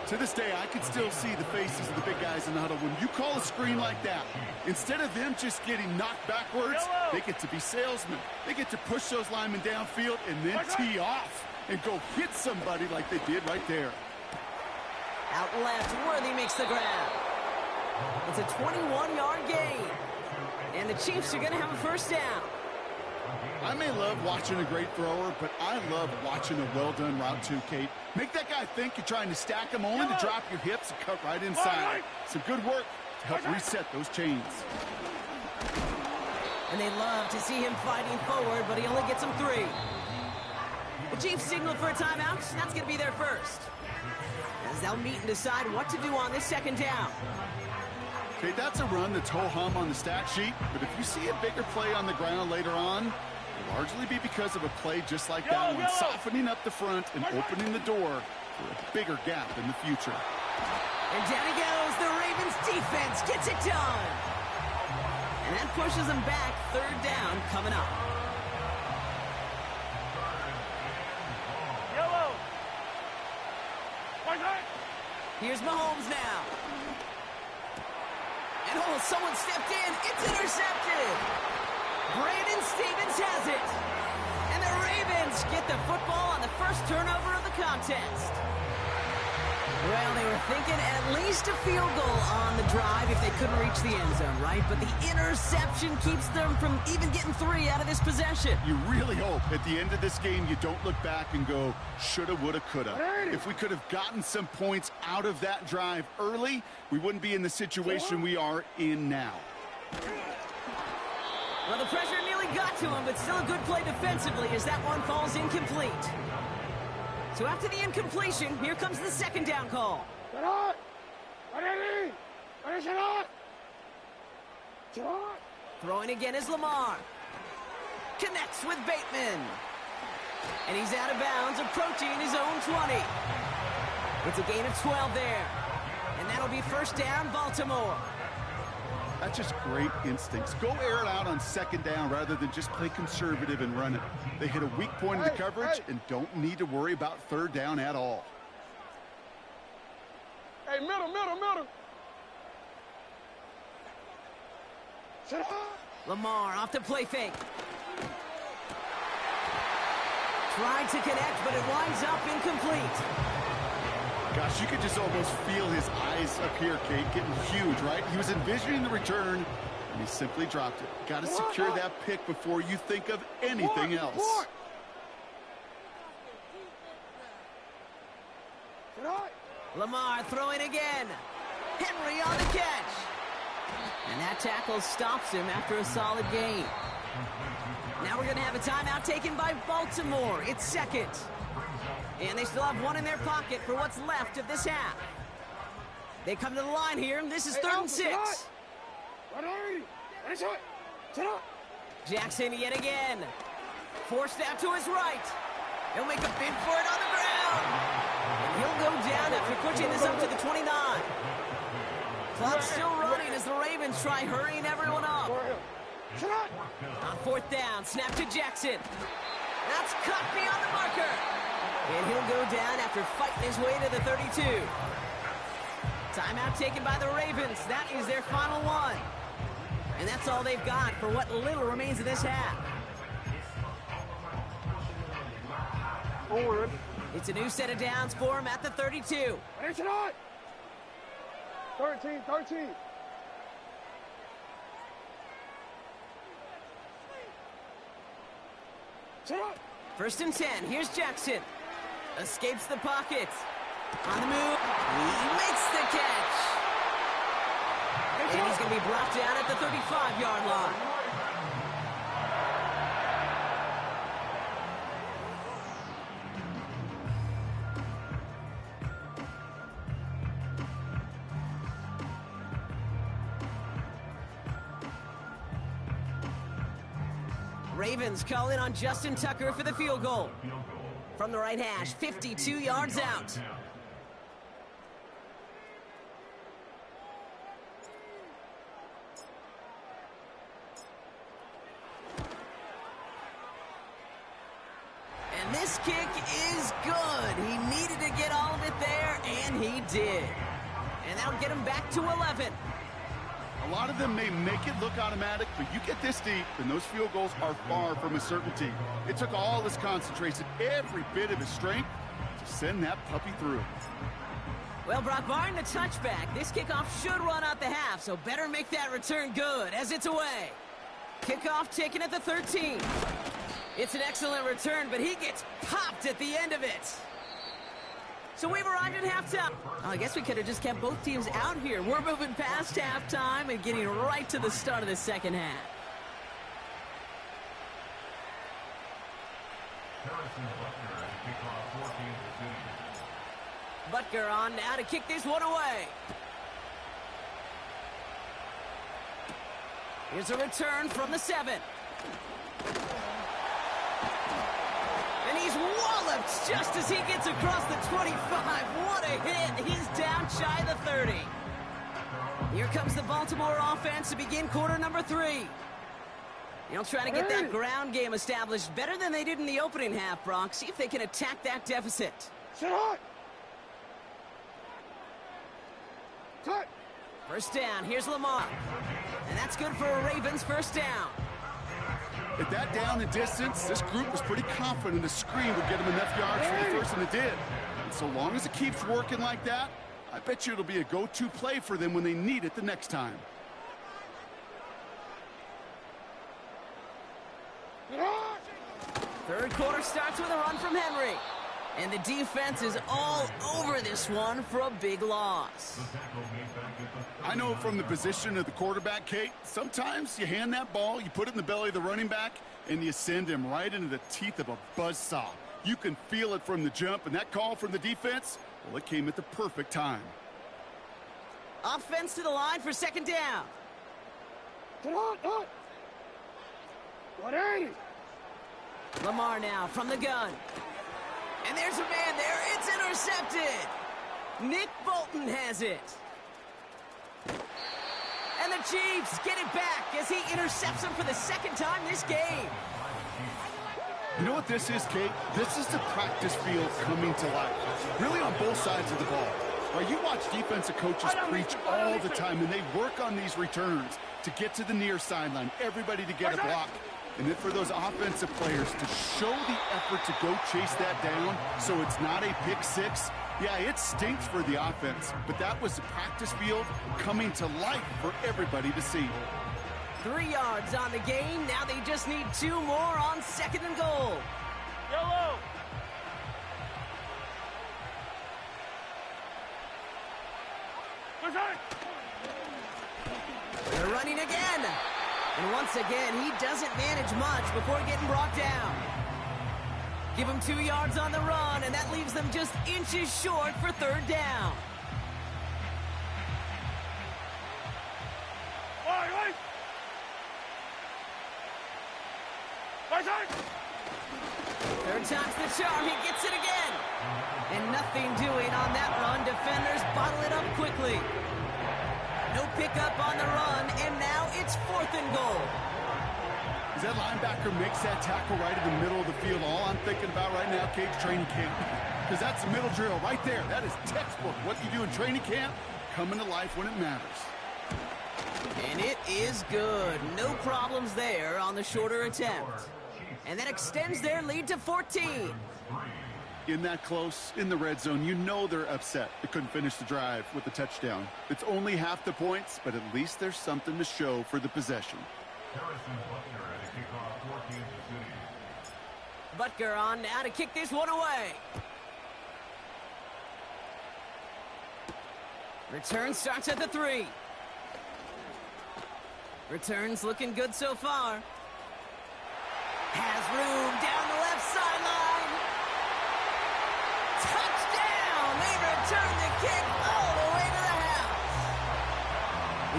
To this day, I can still see the faces of the big guys in the huddle. When you call a screen like that, instead of them just getting knocked backwards, they get to be salesmen. They get to push those linemen downfield and then tee off and go hit somebody like they did right there. Out left, Worthy makes the grab. It's a 21-yard gain. And the Chiefs are going to have a first down. I may love watching a great thrower, but I love watching a well-done route too, Kate. Make that guy think you're trying to stack him only to drop your hips and cut right inside. Some good work to help reset those chains. And they love to see him fighting forward, but he only gets them 3. The Chiefs signal for a timeout. That's going to be their first. As they'll meet and decide what to do on this second down. Okay, that's a run that's ho-hum on the stat sheet, but if you see a bigger play on the ground later on, it'll largely be because of a play just like that one, softening up the front and opening the door for a bigger gap in the future. And down he goes. The Ravens defense gets it done. And that pushes them back. Third down coming up. Here's Mahomes now. And oh, someone stepped in. It's intercepted. Brandon Stevens has it. And the Ravens get the football on the first turnover of the contest. Well, they were thinking at least a field goal on the drive if they couldn't reach the end zone, right? But the interception keeps them from even getting 3 out of this possession. You really hope at the end of this game you don't look back and go, shoulda, woulda, coulda. If we could have gotten some points out of that drive early, we wouldn't be in the situation we are in now. Well, the pressure nearly got to him, but still a good play defensively as that one falls incomplete. So after the incompletion, here comes the second down call. Throwing again is Lamar. Connects with Bateman. And he's out of bounds, approaching his own 20. It's a gain of 12 there. And that'll be first down, Baltimore. That's just great instincts. Go air it out on second down rather than just play conservative and run it. They hit a weak point in the coverage and don't need to worry about third down at all. Hey, middle. Lamar off the play fake. Tried to connect, but it winds up incomplete. Gosh, you could just almost feel his eyes up here, Kate, getting huge, right? He was envisioning the return, and he simply dropped it. Got to secure that pick before you think of anything else. Lamar throwing again. Henry on the catch. And that tackle stops him after a solid gain. Now we're going to have a timeout taken by Baltimore. It's second. And they still have one in their pocket for what's left of this half. They come to the line here, and this is 3rd and 6. Jackson yet again. Forced out to his right. He'll make a bid for it on the ground. And he'll go down after pushing this up to the 29. Clock still running as the Ravens try hurrying everyone up. On 4th down, snap to Jackson. That's cut beyond the marker. And he'll go down after fighting his way to the 32. Timeout taken by the Ravens. That is their final one. And that's all they've got for what little remains of this half. Forward. It's a new set of downs for him at the 32. 13. 1st and 10. Here's Jackson. Escapes the pocket. On the move. He makes the catch. And he's going to be brought down at the 35-yard line. Ravens call in on Justin Tucker for the field goal. From the right hash, 52 yards out. And this kick is good. He needed to get all of it there, and he did. And that'll get him back to 11. A lot of them may make it look automatic, but you get this deep, and those field goals are far from a certainty. It took all his concentration, every bit of his strength, to send that puppy through. Well, Brock, barring the touchback, this kickoff should run out the half, so better make that return good as it's away. Kickoff taken at the 13. It's an excellent return, but he gets popped at the end of it. So we've arrived at halftime. Oh, I guess we could have just kept both teams out here. We're moving past halftime and getting right to the start of the second half. Butker on now to kick this one away. Here's a return from the 7. And he's walloped just as he gets across the 25. What a hit. He's down shy of the 30. Here comes the Baltimore offense to begin quarter number 3. They'll try to get that ground game established better than they did in the opening half, Brock. See if they can attack that deficit. First down. Here's Lamar. And that's good for a Ravens first down. At that down and distance, this group was pretty confident the screen would get them enough yards for the first, and it did. And so long as it keeps working like that, I bet you it'll be a go-to play for them when they need it the next time. Third quarter starts with a run from Henry. And the defense is all over this one for a big loss. I know from the position of the quarterback, Kate, sometimes you hand that ball, you put it in the belly of the running back, and you send him right into the teeth of a buzzsaw. You can feel it from the jump, and that call from the defense, well, it came at the perfect time. Offense to the line for second down. Lamar now from the gun. And there's a man there. It's intercepted. Nick Bolton has it. And the Chiefs get it back as he intercepts him for the second time this game. You know what this is, Kate? This is the practice field coming to life. Really on both sides of the ball. Well, you watch defensive coaches preach all the time, and they work on these returns to get to the near sideline, everybody to get a block. And then for those offensive players to show the effort to go chase that down so it's not a pick six, yeah, it stinks for the offense. But that was the practice field coming to life for everybody to see. 3 yards on the gain. Now they just need 2 more on 2nd and goal. Yellow. They're running again. And once again, he doesn't manage much before getting brought down. Give him 2 yards on the run, and that leaves them just inches short for 3rd down. Third time's the charm. He gets it again. And nothing doing on that run. Defenders bottle it up quickly. No pickup on the run, and now it's 4th and goal. As that linebacker makes that tackle right in the middle of the field, all I'm thinking about right now, Cage, training camp. Because that's the middle drill right there. That is textbook. What you do in training camp, coming to life when it matters. And it is good. No problems there on the shorter attempt. And that extends their lead to 14. In that close, in the red zone, you know they're upset. They couldn't finish the drive with the touchdown. It's only half the points, but at least there's something to show for the possession. Butker on now to kick this one away. Return starts at the 3. Returns looking good so far. Has room down the left sideline. Touchdown! They return the kick all the way to the house.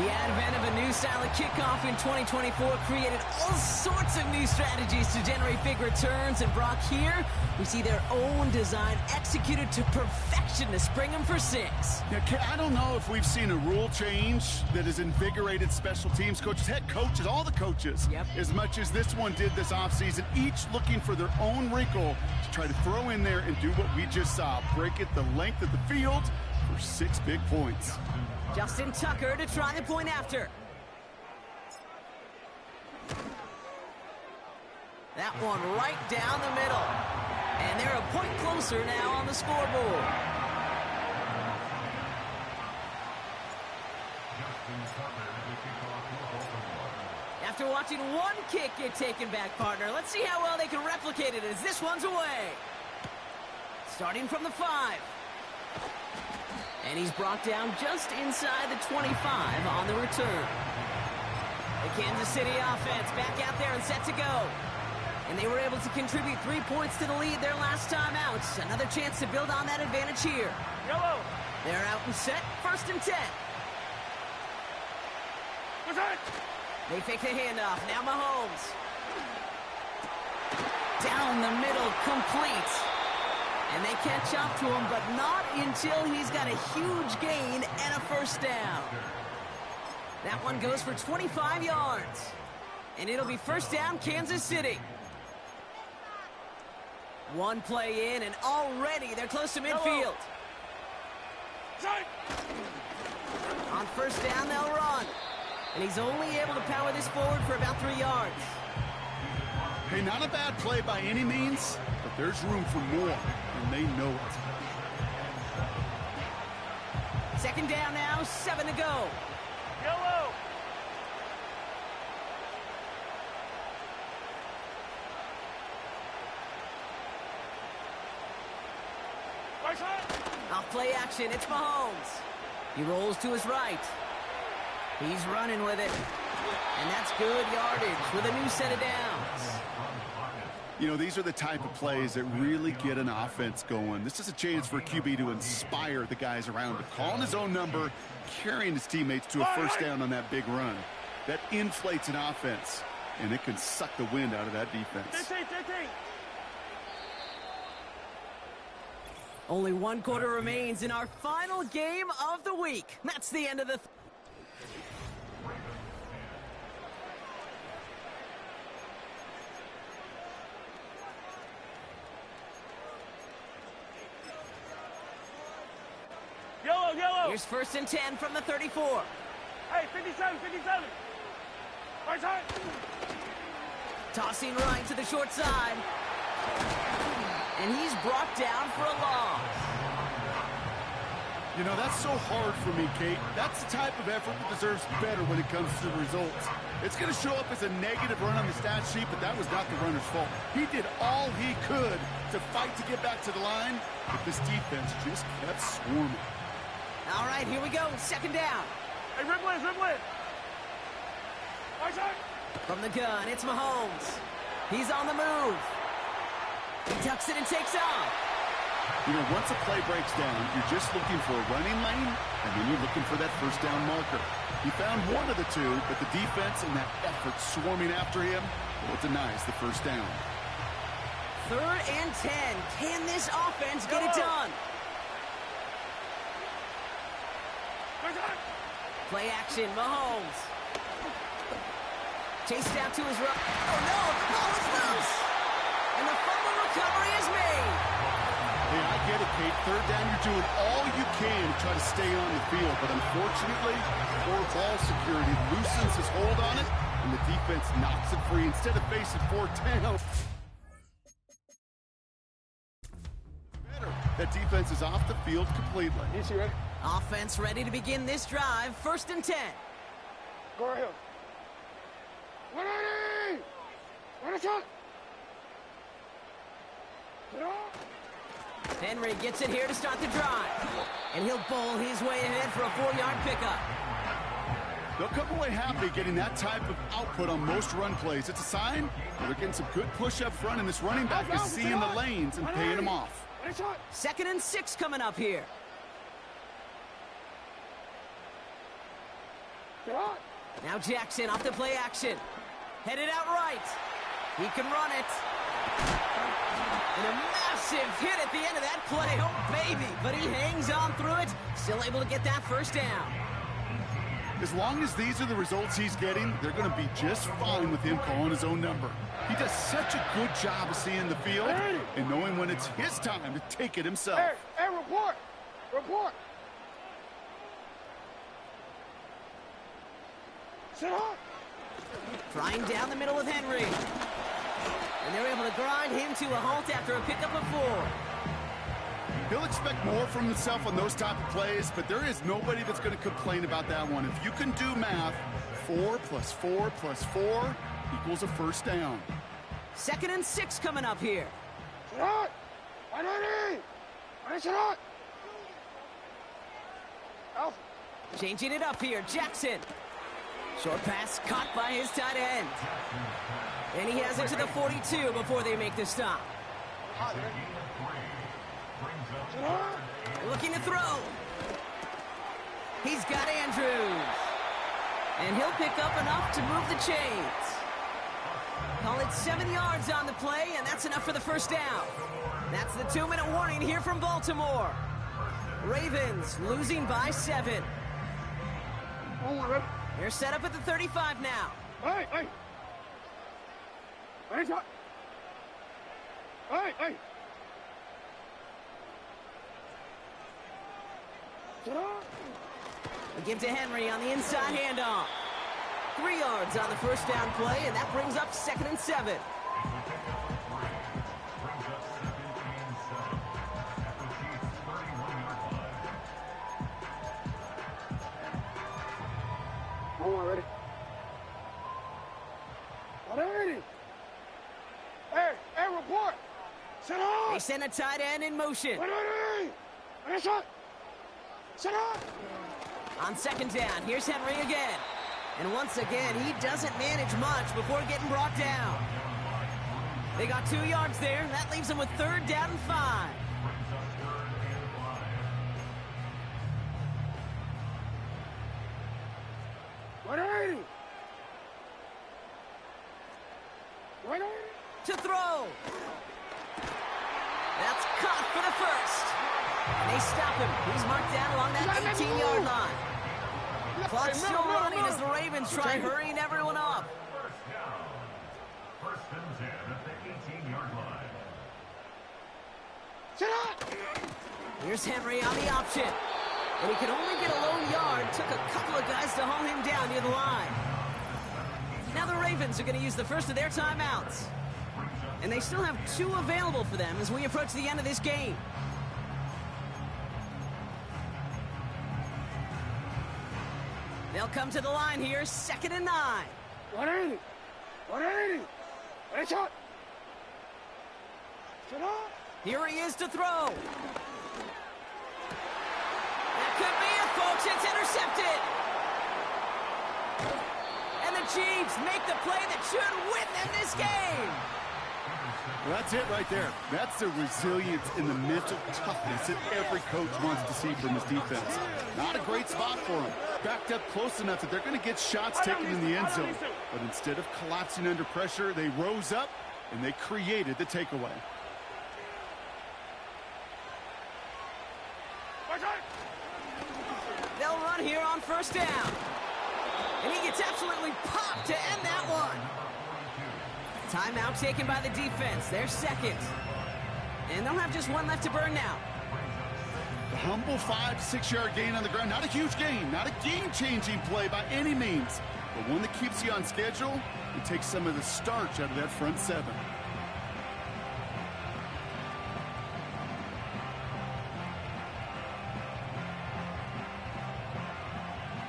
The advent of a new style of kickoff in 2024 created all sorts of new strategies to generate big returns. And Brock, here we see their own design executed to perfection to spring them for 6. Yeah, I don't know if we've seen a rule change that has invigorated special teams coaches, head coaches, all the coaches, as much as this one did this offseason, each looking for their own wrinkle to try to throw in there and do what we just saw, break it the length of the field for 6 big points. Justin Tucker to try the point after. That one right down the middle. And they're a point closer now on the scoreboard. After watching one kick get taken back, partner, let's see how well they can replicate it as this one's away. Starting from the 5. And he's brought down just inside the 25 on the return. The Kansas City offense back out there and set to go. And they were able to contribute 3 points to the lead their last time out. Another chance to build on that advantage here. Yellow. They're out and set. 1st and 10. They fake the handoff. Now Mahomes. Down the middle, complete. And they catch up to him, but not until he's got a huge gain and a 1st down. That one goes for 25 yards. And it'll be 1st down, Kansas City. One play in, and already they're close to midfield. On 1st down, they'll run. And he's only able to power this forward for about 3 yards. Hey, not a bad play by any means, but there's room for more, and they know it. 2nd down now, 7 to go. Yellow. Off play action, it's Mahomes. He rolls to his right. He's running with it. And that's good yardage with a new set of downs. You know, these are the type of plays that really get an offense going. This is a chance for QB to inspire the guys around him, calling his own number, carrying his teammates to a 1st down on that big run. That inflates an offense, and it can suck the wind out of that defense. Only 1 quarter remains in our final game of the week. That's the end of the... Yellow. Here's 1st and 10 from the 34. Hey, 57, 57. Right side. Tossing right to the short side. And he's brought down for a loss. You know, that's so hard for me, Kate. That's the type of effort that deserves better when it comes to the results. It's going to show up as a negative run on the stat sheet, but that was not the runner's fault. He did all he could to fight to get back to the line, but this defense just kept swarming. All right, here we go. 2nd down. Hey, Ripley, Ripley. Right side. From the gun, it's Mahomes. He's on the move. He tucks it and takes off. You know, once a play breaks down, you're just looking for a running lane, and then you're looking for that 1st down marker. He found one of the two, but the defense and that effort swarming after him, well, it denies the 1st down. 3rd and 10. Can this offense get it done? Play action, Mahomes. Chased out to his right. Oh, no, the ball is loose. And the fumble recovery is made. Hey, I get it, Kate. 3rd down, you're doing all you can to try to stay on the field. But unfortunately, poor ball security loosens his hold on it, and the defense knocks it free instead of facing 4th down. That defense is off the field completely. DC ready? Offense ready to begin this drive. 1st and 10. Go right here. 180! Ready, shot! Get on! Henry gets it here to start the drive. And he'll bowl his way ahead for a 4-yard pickup. They'll come away happy getting that type of output on most run plays. It's a sign they're getting some good push up front, and this running back is seeing the lanes and paying them off. 2nd and 6 coming up here. Now Jackson off the play action. Headed out right. He can run it. And a massive hit at the end of that play. Oh, baby. But he hangs on through it. Still able to get that 1st down. As long as these are the results he's getting, they're going to be just fine with him calling his own number. He does such a good job of seeing the field and knowing when it's his time to take it himself. Hey, report! Report! Sit up! Trying down the middle with Henry. And they're able to grind him to a halt after a pickup of 4. He'll expect more from himself on those type of plays, but there is nobody that's going to complain about that one. If you can do math, 4 plus 4 plus 4 equals a 1st down. 2nd and 6 coming up here. Shot! 180! Shot! Alpha. Changing it up here, Jackson. Short pass caught by his tight end. And he has it to the 42 before they make the stop. Looking to throw. He's got Andrews. And he'll pick up enough to move the chains. Call it 7 yards on the play, and that's enough for the 1st down. That's the 2-minute warning here from Baltimore. Ravens losing by 7. They're set up at the 35 now. Hey, hey. Hey, shot. Hey, hey. We give to Henry on the inside handoff. 3 yards on the 1st down play, and that brings up 2nd and 7. Hold on, ready? 180. Hey, report. Sit up. They send a tight end in motion. 180. Hey, shot. Sit up. On 2nd down, here's Henry again. And once again, he doesn't manage much before getting brought down. They got 2 yards there. That leaves them with 3rd down and 5. To throw. That's caught for the 1st. And they stop him. He's marked down along that 18-yard line. Clock still running as the Ravens try hurrying everyone up. 1st and 10 at the 18-yard line. Here's Henry on the option. And he could only get a lone yard. Took a couple of guys to haul him down near the line. Now the Ravens are going to use the first of their timeouts. And they still have 2 available for them as we approach the end of this game. They'll come to the line here, 2nd and 9. 180. 180. Headshot. Here he is to throw. That could be it, folks. It's intercepted. And the Chiefs make the play that should win them this game. Well, that's it right there. That's the resilience and the mental toughness that every coach wants to see from his defense. Not a great spot for him. Backed up close enough that they're going to get shots taken in the end zone. But instead of collapsing under pressure, they rose up and they created the takeaway. They'll run here on 1st down. And he gets absolutely popped to end that one. Timeout taken by the defense. They're 2nd. And they'll have just 1 left to burn now. The humble 5 to 6 yard gain on the ground. Not a huge gain. Not a game-changing play by any means. But one that keeps you on schedule and takes some of the starch out of that front 7.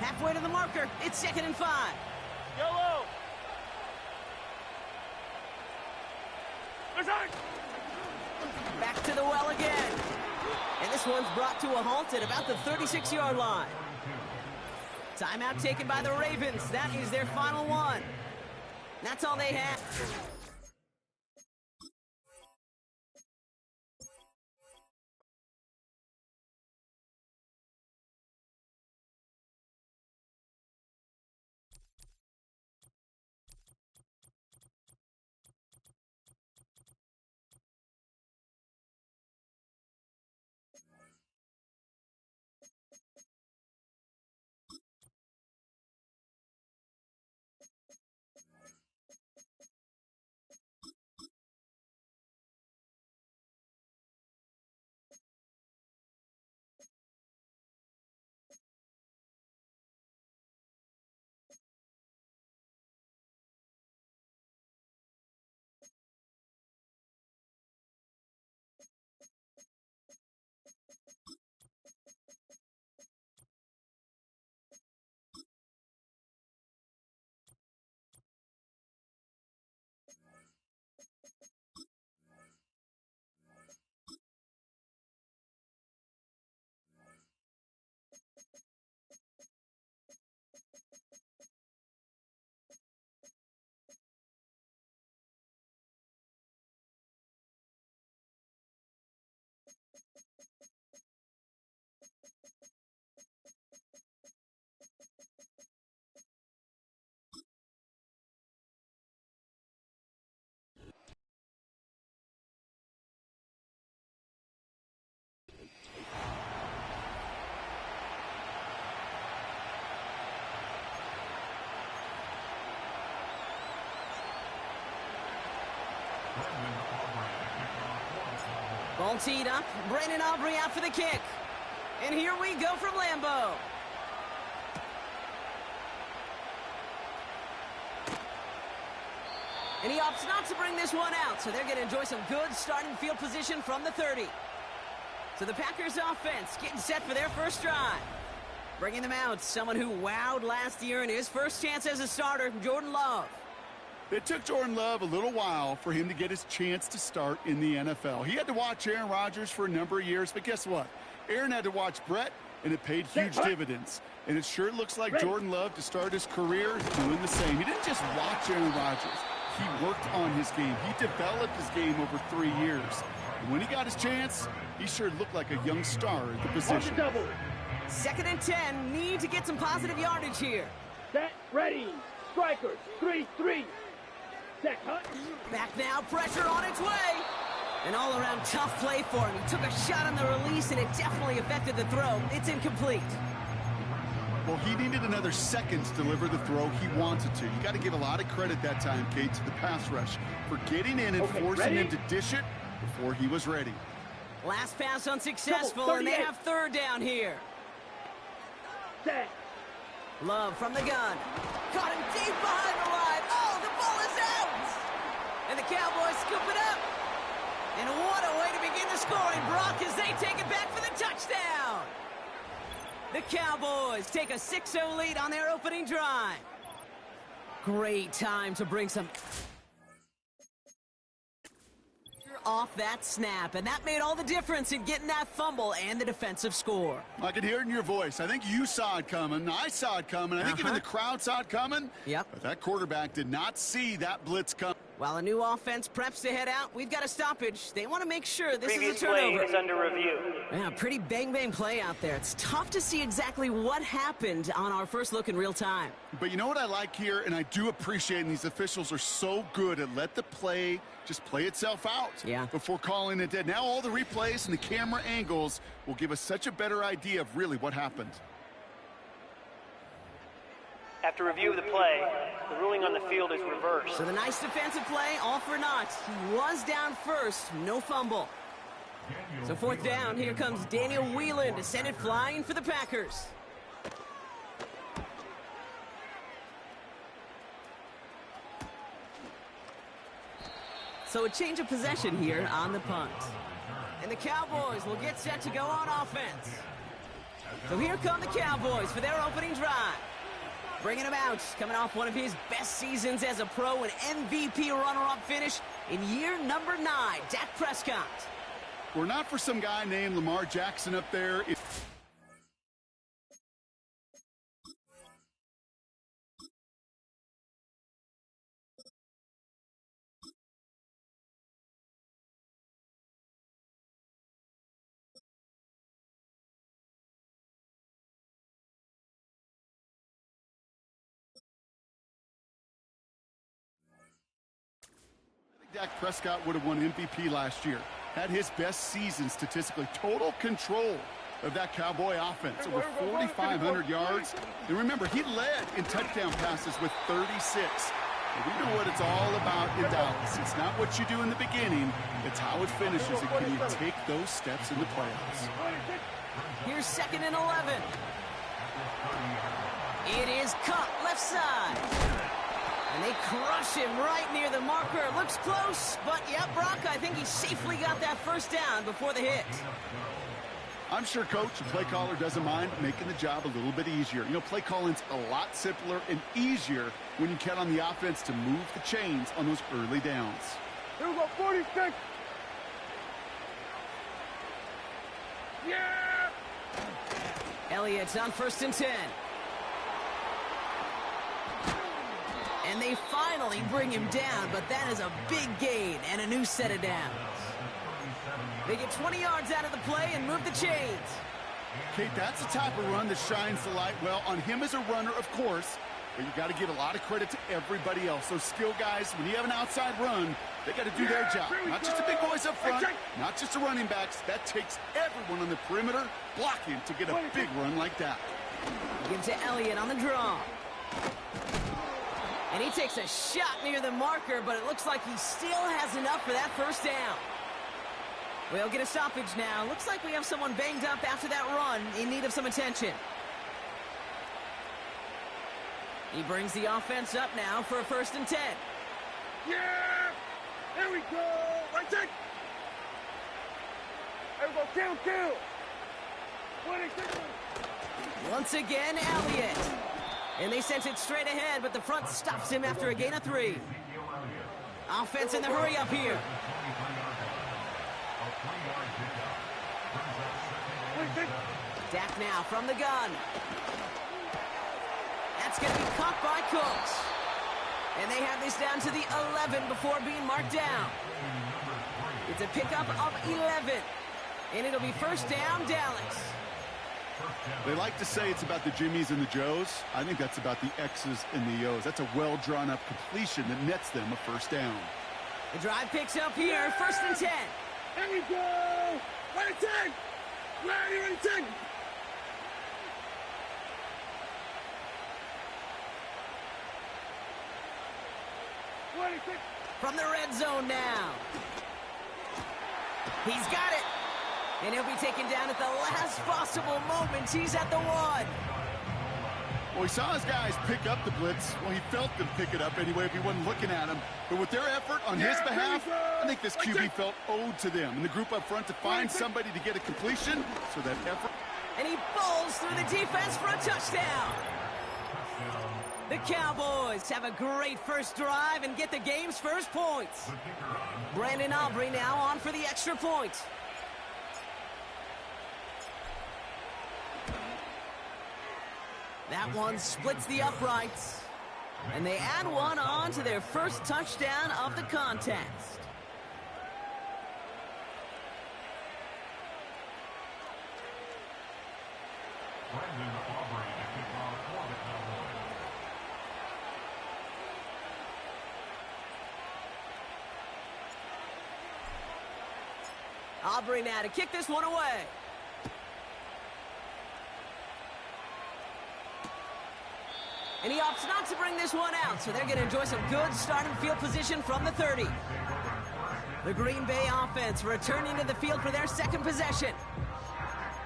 Halfway to the marker. It's 2nd and 5. Yellow. Back to the well again. And this one's brought to a halt at about the 36-yard line. Timeout taken by the Ravens. That is their final one. That's all they have. Ball teed up. Brandon Aubrey out for the kick. And here we go from Lambeau. And he opts not to bring this one out, so they're going to enjoy some good starting field position from the 30. So the Packers offense getting set for their first drive. Bringing them out, someone who wowed last year in his first chance as a starter, Jordan Love. It took Jordan Love a little while for him to get his chance to start in the NFL. He had to watch Aaron Rodgers for a number of years, but guess what? Aaron had to watch Brett, and it paid huge dividends. And it sure looks like Jordan Love to start his career doing the same. He didn't just watch Aaron Rodgers. He worked on his game. He developed his game over 3 years. And when he got his chance, he sure looked like a young star at the position. 2nd and 10, need to get some positive yardage here. Set, ready, strikers, 3-3. Set, cut. Back now, pressure on its way. An all-around tough play for him. He took a shot on the release, and it definitely affected the throw. It's incomplete. Well, he needed another second to deliver the throw he wanted to. You got to give a lot of credit that time, Kate, to the pass rush for getting in and forcing him to dish it before he was ready. Last pass unsuccessful, and they have 3rd down here. Love from the gun. Caught him deep behind the line. Oh, the ball is out! And the Cowboys scoop it up. And what a way to begin the scoring, Brock, as they take it back for the touchdown. The Cowboys take a 6-0 lead on their opening drive. Great time to bring some off that snap, and that made all the difference in getting that fumble and the defensive score. I could hear it in your voice. I think you saw it coming. I saw it coming. I think even the crowd saw it coming. Yep. But that quarterback did not see that blitz coming. While a new offense preps to head out, we've got a stoppage. They want to make sure this Previous is a turnover. play is under review. Yeah, pretty bang-bang play out there. It's tough to see exactly what happened on our first look in real time. But you know what I like here, and I do appreciate, and these officials are so good at let the play just play itself out before calling it dead. Now all the replays and the camera angles will give us such a better idea of really what happened. After review of the play, the ruling on the field is reversed. So the nice defensive play, all for naught. He was down first, no fumble. So fourth down, here comes Daniel Whelan to send it flying for the Packers. So a change of possession here on the punt. And the Cowboys will get set to go on offense. So here come the Cowboys for their opening drive. Bringing him out, coming off one of his best seasons as a pro, an MVP runner-up finish in year number 9, Dak Prescott. We're not for some guy named Lamar Jackson up there. Dak Prescott would have won MVP last year. Had his best season statistically. Total control of that Cowboy offense. Over 4,500 yards. And remember, he led in touchdown passes with 36. And we know what it's all about in Dallas. It's not what you do in the beginning. It's how it finishes. And can you take those steps in the playoffs? Here's 2nd and 11. It is cut left side. And they crush him right near the marker. Looks close, but yeah, Brock, I think he safely got that first down before the hit. I'm sure Coach and play caller doesn't mind making the job a little bit easier. You know, play calling's a lot simpler and easier when you count on the offense to move the chains on those early downs. Here we go, 46. Yeah! Elliott's on 1st and 10. And they finally bring him down, but that is a big gain and a new set of downs. They get 20 yards out of the play and move the chains. Kate, that's the type of run that shines the light well on him as a runner, of course, but you got to give a lot of credit to everybody else. Those skill guys, when you have an outside run, they got to do their job. Not just the big boys up front, not just the running backs. That takes everyone on the perimeter blocking to get a big run like that. Gives to Elliott on the draw. And he takes a shot near the marker, but it looks like he still has enough for that first down. We'll get a stoppage now. Looks like we have someone banged up after that run in need of some attention. He brings the offense up now for a 1st and 10. Yeah! There we go! Right there! There we go, kill! 26. Once again, Elliott. And they sent it straight ahead, but the front stops him after a gain of 3. Offense in the hurry up here. Dak now from the gun. That's going to be caught by Cooks. And they have this down to the 11 before being marked down. It's a pickup of 11. And it'll be 1st down, Dallas. They like to say it's about the Jimmies and the Joes. I think that's about the X's and the O's. That's a well-drawn-up completion that nets them a 1st down. The drive picks up here, 1st and 10. There we go! Right at 10! Ready, 10! From the red zone now. He's got it. And he'll be taken down at the last possible moment. He's at the 1. Well, he saw his guys pick up the blitz. Well, he felt them pick it up anyway if he wasn't looking at him. But with their effort on his behalf, I think this QB felt owed to them. And the group up front to find somebody to get a completion, so that effort. And he bowls through the defense for a touchdown. The Cowboys have a great first drive and get the game's first points. Brandon Aubrey now on for the extra point. That one splits the uprights. And they add one on to their first touchdown of the contest. Aubrey now to kick this one away. And he opts not to bring this one out, so they're going to enjoy some good starting field position from the 30. The Green Bay offense returning to the field for their second possession.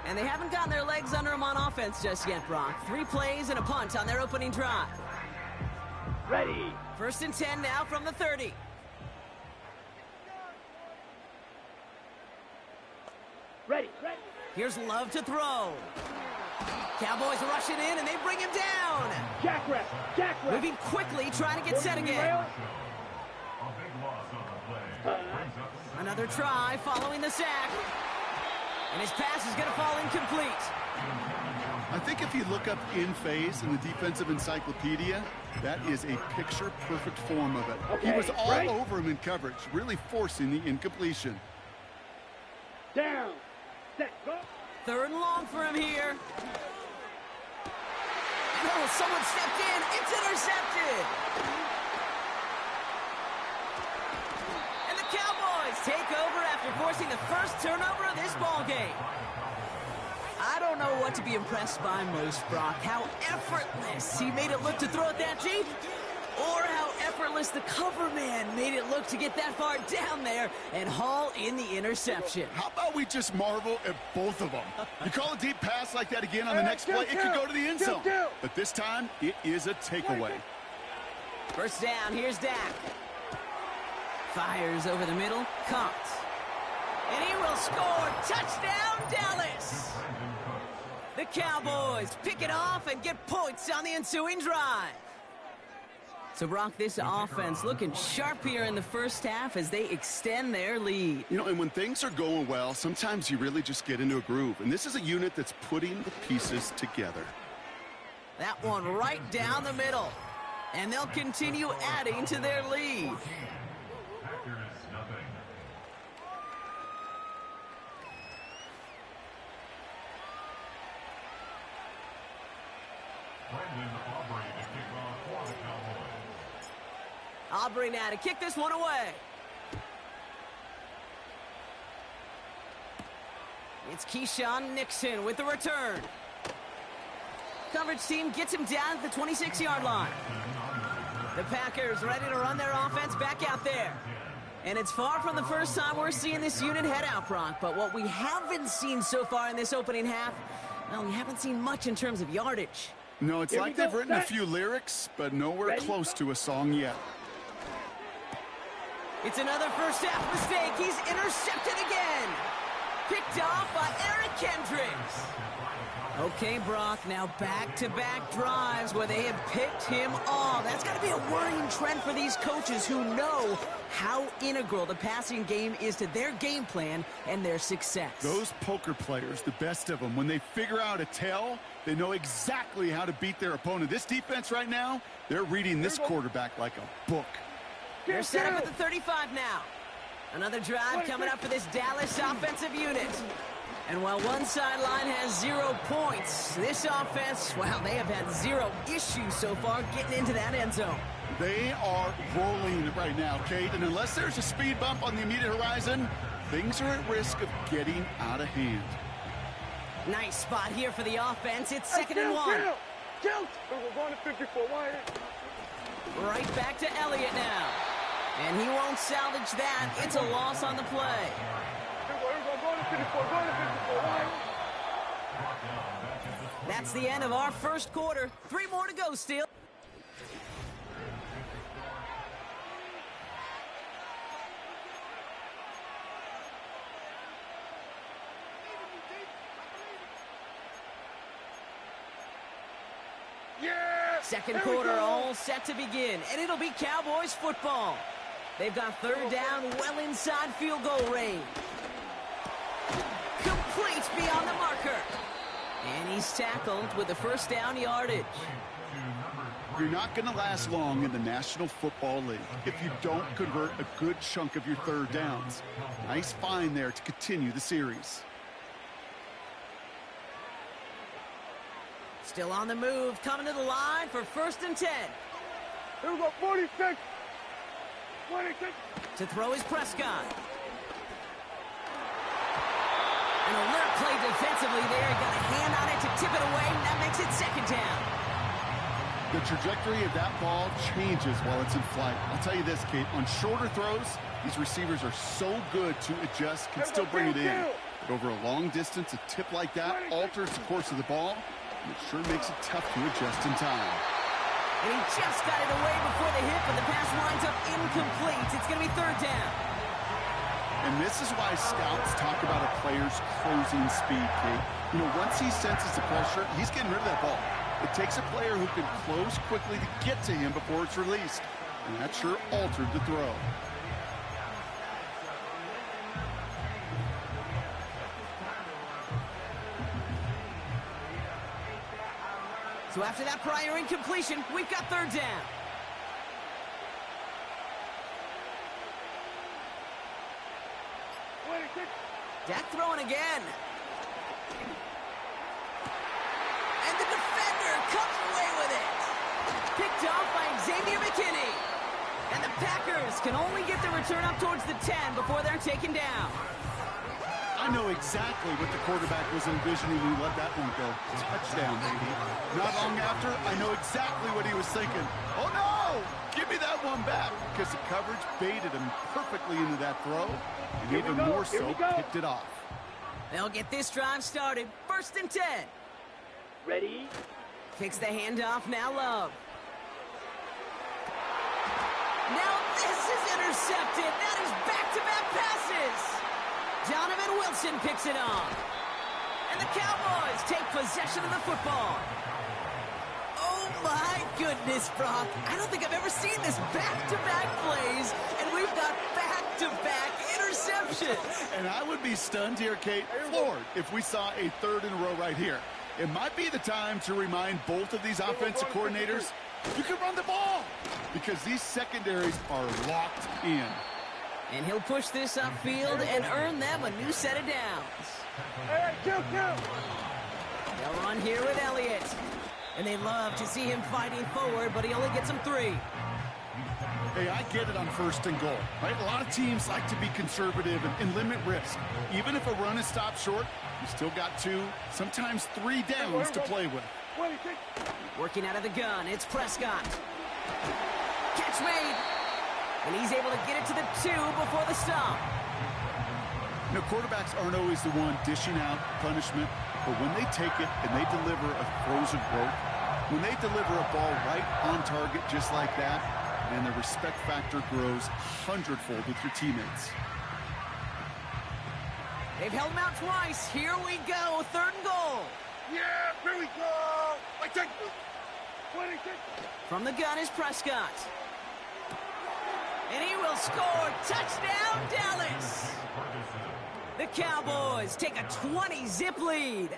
And they haven't gotten their legs under them on offense just yet, Brock. 3 plays and a punt on their opening drive. Ready. 1st and 10 now from the 30. Ready. Here's Love to throw. Cowboys rushing in, and they bring him down. Jackrabbit. Moving quickly, trying to get set again. Another try following the sack. And his pass is going to fall incomplete. I think if you look up in phase in the defensive encyclopedia, that is a picture-perfect form of it. Okay, he was all right. over him in coverage, really forcing the incompletion. Down. Set. Go. 3rd and long for him here. Oh, someone stepped in. It's intercepted. And the Cowboys take over after forcing the first turnover of this ball game. I don't know what to be impressed by most, Brock. How effortless he made it look to throw it that deep, or how effortless the cover man made it look to get that far down there and haul in the interception. How about we just marvel at both of them? You call a deep pass like that again on the next play, it could go to the end zone. But this time, it is a takeaway. 1st down, here's Dak. Fires over the middle, caught. And he will score. Touchdown, Dallas! The Cowboys pick it off and get points on the ensuing drive. So, Brock, this offense looking sharp here in the first half as they extend their lead. You know, and when things are going well, sometimes you really just get into a groove. And this is a unit that's putting the pieces together. That one right down the middle. And they'll continue adding to their lead. Aubrey now to kick this one away. It's Keyshawn Nixon with the return. Coverage team gets him down at the 26-yard line. The Packers ready to run their offense back out there. And it's far from the first time we're seeing this unit head out, Brock. But what we haven't seen so far in this opening half, well, we haven't seen much in terms of yardage. No, it's like they've written a few lyrics, but nowhere close to a song yet. It's another first half mistake. He's intercepted again. Picked off by Eric Kendricks. Okay, Brock, now back-to-back drives where they have picked him off. That's got to be a worrying trend for these coaches who know how integral the passing game is to their game plan and their success. Those poker players, the best of them, when they figure out a tell, they know exactly how to beat their opponent. This defense right now, they're reading this quarterback like a book. They're set up at the 35 now. Another drive coming up for this Dallas offensive unit. And while one sideline has 0 points, this offense, well, they have had 0 issues so far getting into that end zone. They are rolling right now, Kate, and unless there's a speed bump on the immediate horizon, things are at risk of getting out of hand. Nice spot here for the offense. It's 2nd and 1. We're going to 54 wide. Right back to Elliott now. And he won't salvage that. It's a loss on the play. That's the end of our first quarter. 3 more to go still. Second quarter all set to begin, and it'll be Cowboys football. They've got third down well inside field goal range. Complete beyond the marker. And he's tackled with the first down yardage. You're not going to last long in the National Football League if you don't convert a good chunk of your third downs. Nice find there to continue the series. Still on the move, coming to the line for 1st and 10. Here we go, 46. 26. To throw is Prescott. An alert play defensively there. He got a hand on it to tip it away, and that makes it 2nd down. The trajectory of that ball changes while it's in flight. I'll tell you this, Kate, on shorter throws, these receivers are so good to adjust, can still bring it in. But over a long distance, a tip like that alters the course of the ball, and it sure makes it tough to adjust in time. And he just got it away before the hit, but the pass winds up incomplete. It's going to be 3rd down. And this is why scouts talk about a player's closing speed, Kate. You know, once he senses the pressure, he's getting rid of that ball. It takes a player who can close quickly to get to him before it's released. And that sure altered the throw. So after that prior incompletion, we've got 3rd down. Dak throwing again. And the defender comes away with it. Picked off by Xavier McKinney. And the Packers can only get the return up towards the 10 before they're taken down. I know exactly what the quarterback was envisioning when he let that one go. Touchdown, baby. Not long after, I know exactly what he was thinking. Oh, no! Give me that one back, because the coverage baited him perfectly into that throw, and even more so, picked it off. They'll get this drive started. 1st and 10. Ready? Kicks the handoff, now Love. Now this is intercepted. That is back-to-back passes. Donovan Wilson picks it off. And the Cowboys take possession of the football. Oh, my goodness, Brock. I don't think I've ever seen this back-to-back plays, and we've got back-to-back interceptions. And I would be stunned here, Kate, floored, if we saw a 3rd in a row right here. It might be the time to remind both of these offensive coordinators, you can run the ball, because these secondaries are locked in. And he'll push this upfield and earn them a new set of downs. Hey, kill. They'll run here with Elliott. And they love to see him fighting forward, but he only gets them 3. Hey, I get it on 1st and goal, right? A lot of teams like to be conservative and limit risk. Even if a run is stopped short, you still got 2, sometimes 3 downs to play with. Working out of the gun, it's Prescott. Catch made. And he's able to get it to the 2 before the stop. You know, quarterbacks aren't always the one dishing out punishment, but when they take it and they deliver a frozen rope, when they deliver a ball right on target just like that, and the respect factor grows 100-fold with your teammates. They've held him out twice. Here we go, 3rd and goal. Yeah, here we go. I take 26. From the gun is Prescott. And he will score. Touchdown, Dallas. The Cowboys take a 20-zip lead.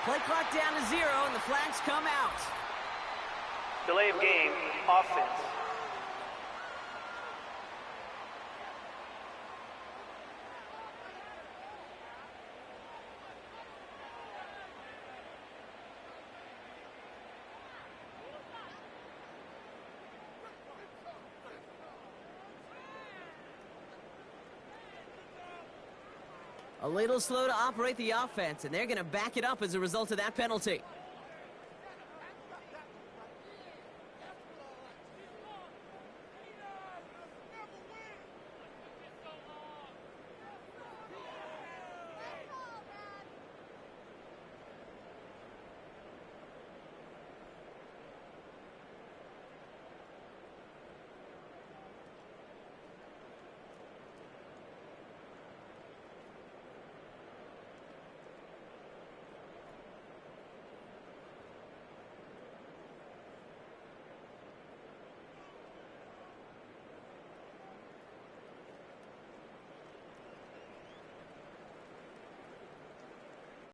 Play clock down to 0, and the flags come out. Delay of game, offense. A little slow to operate the offense, and they're going to back it up as a result of that penalty.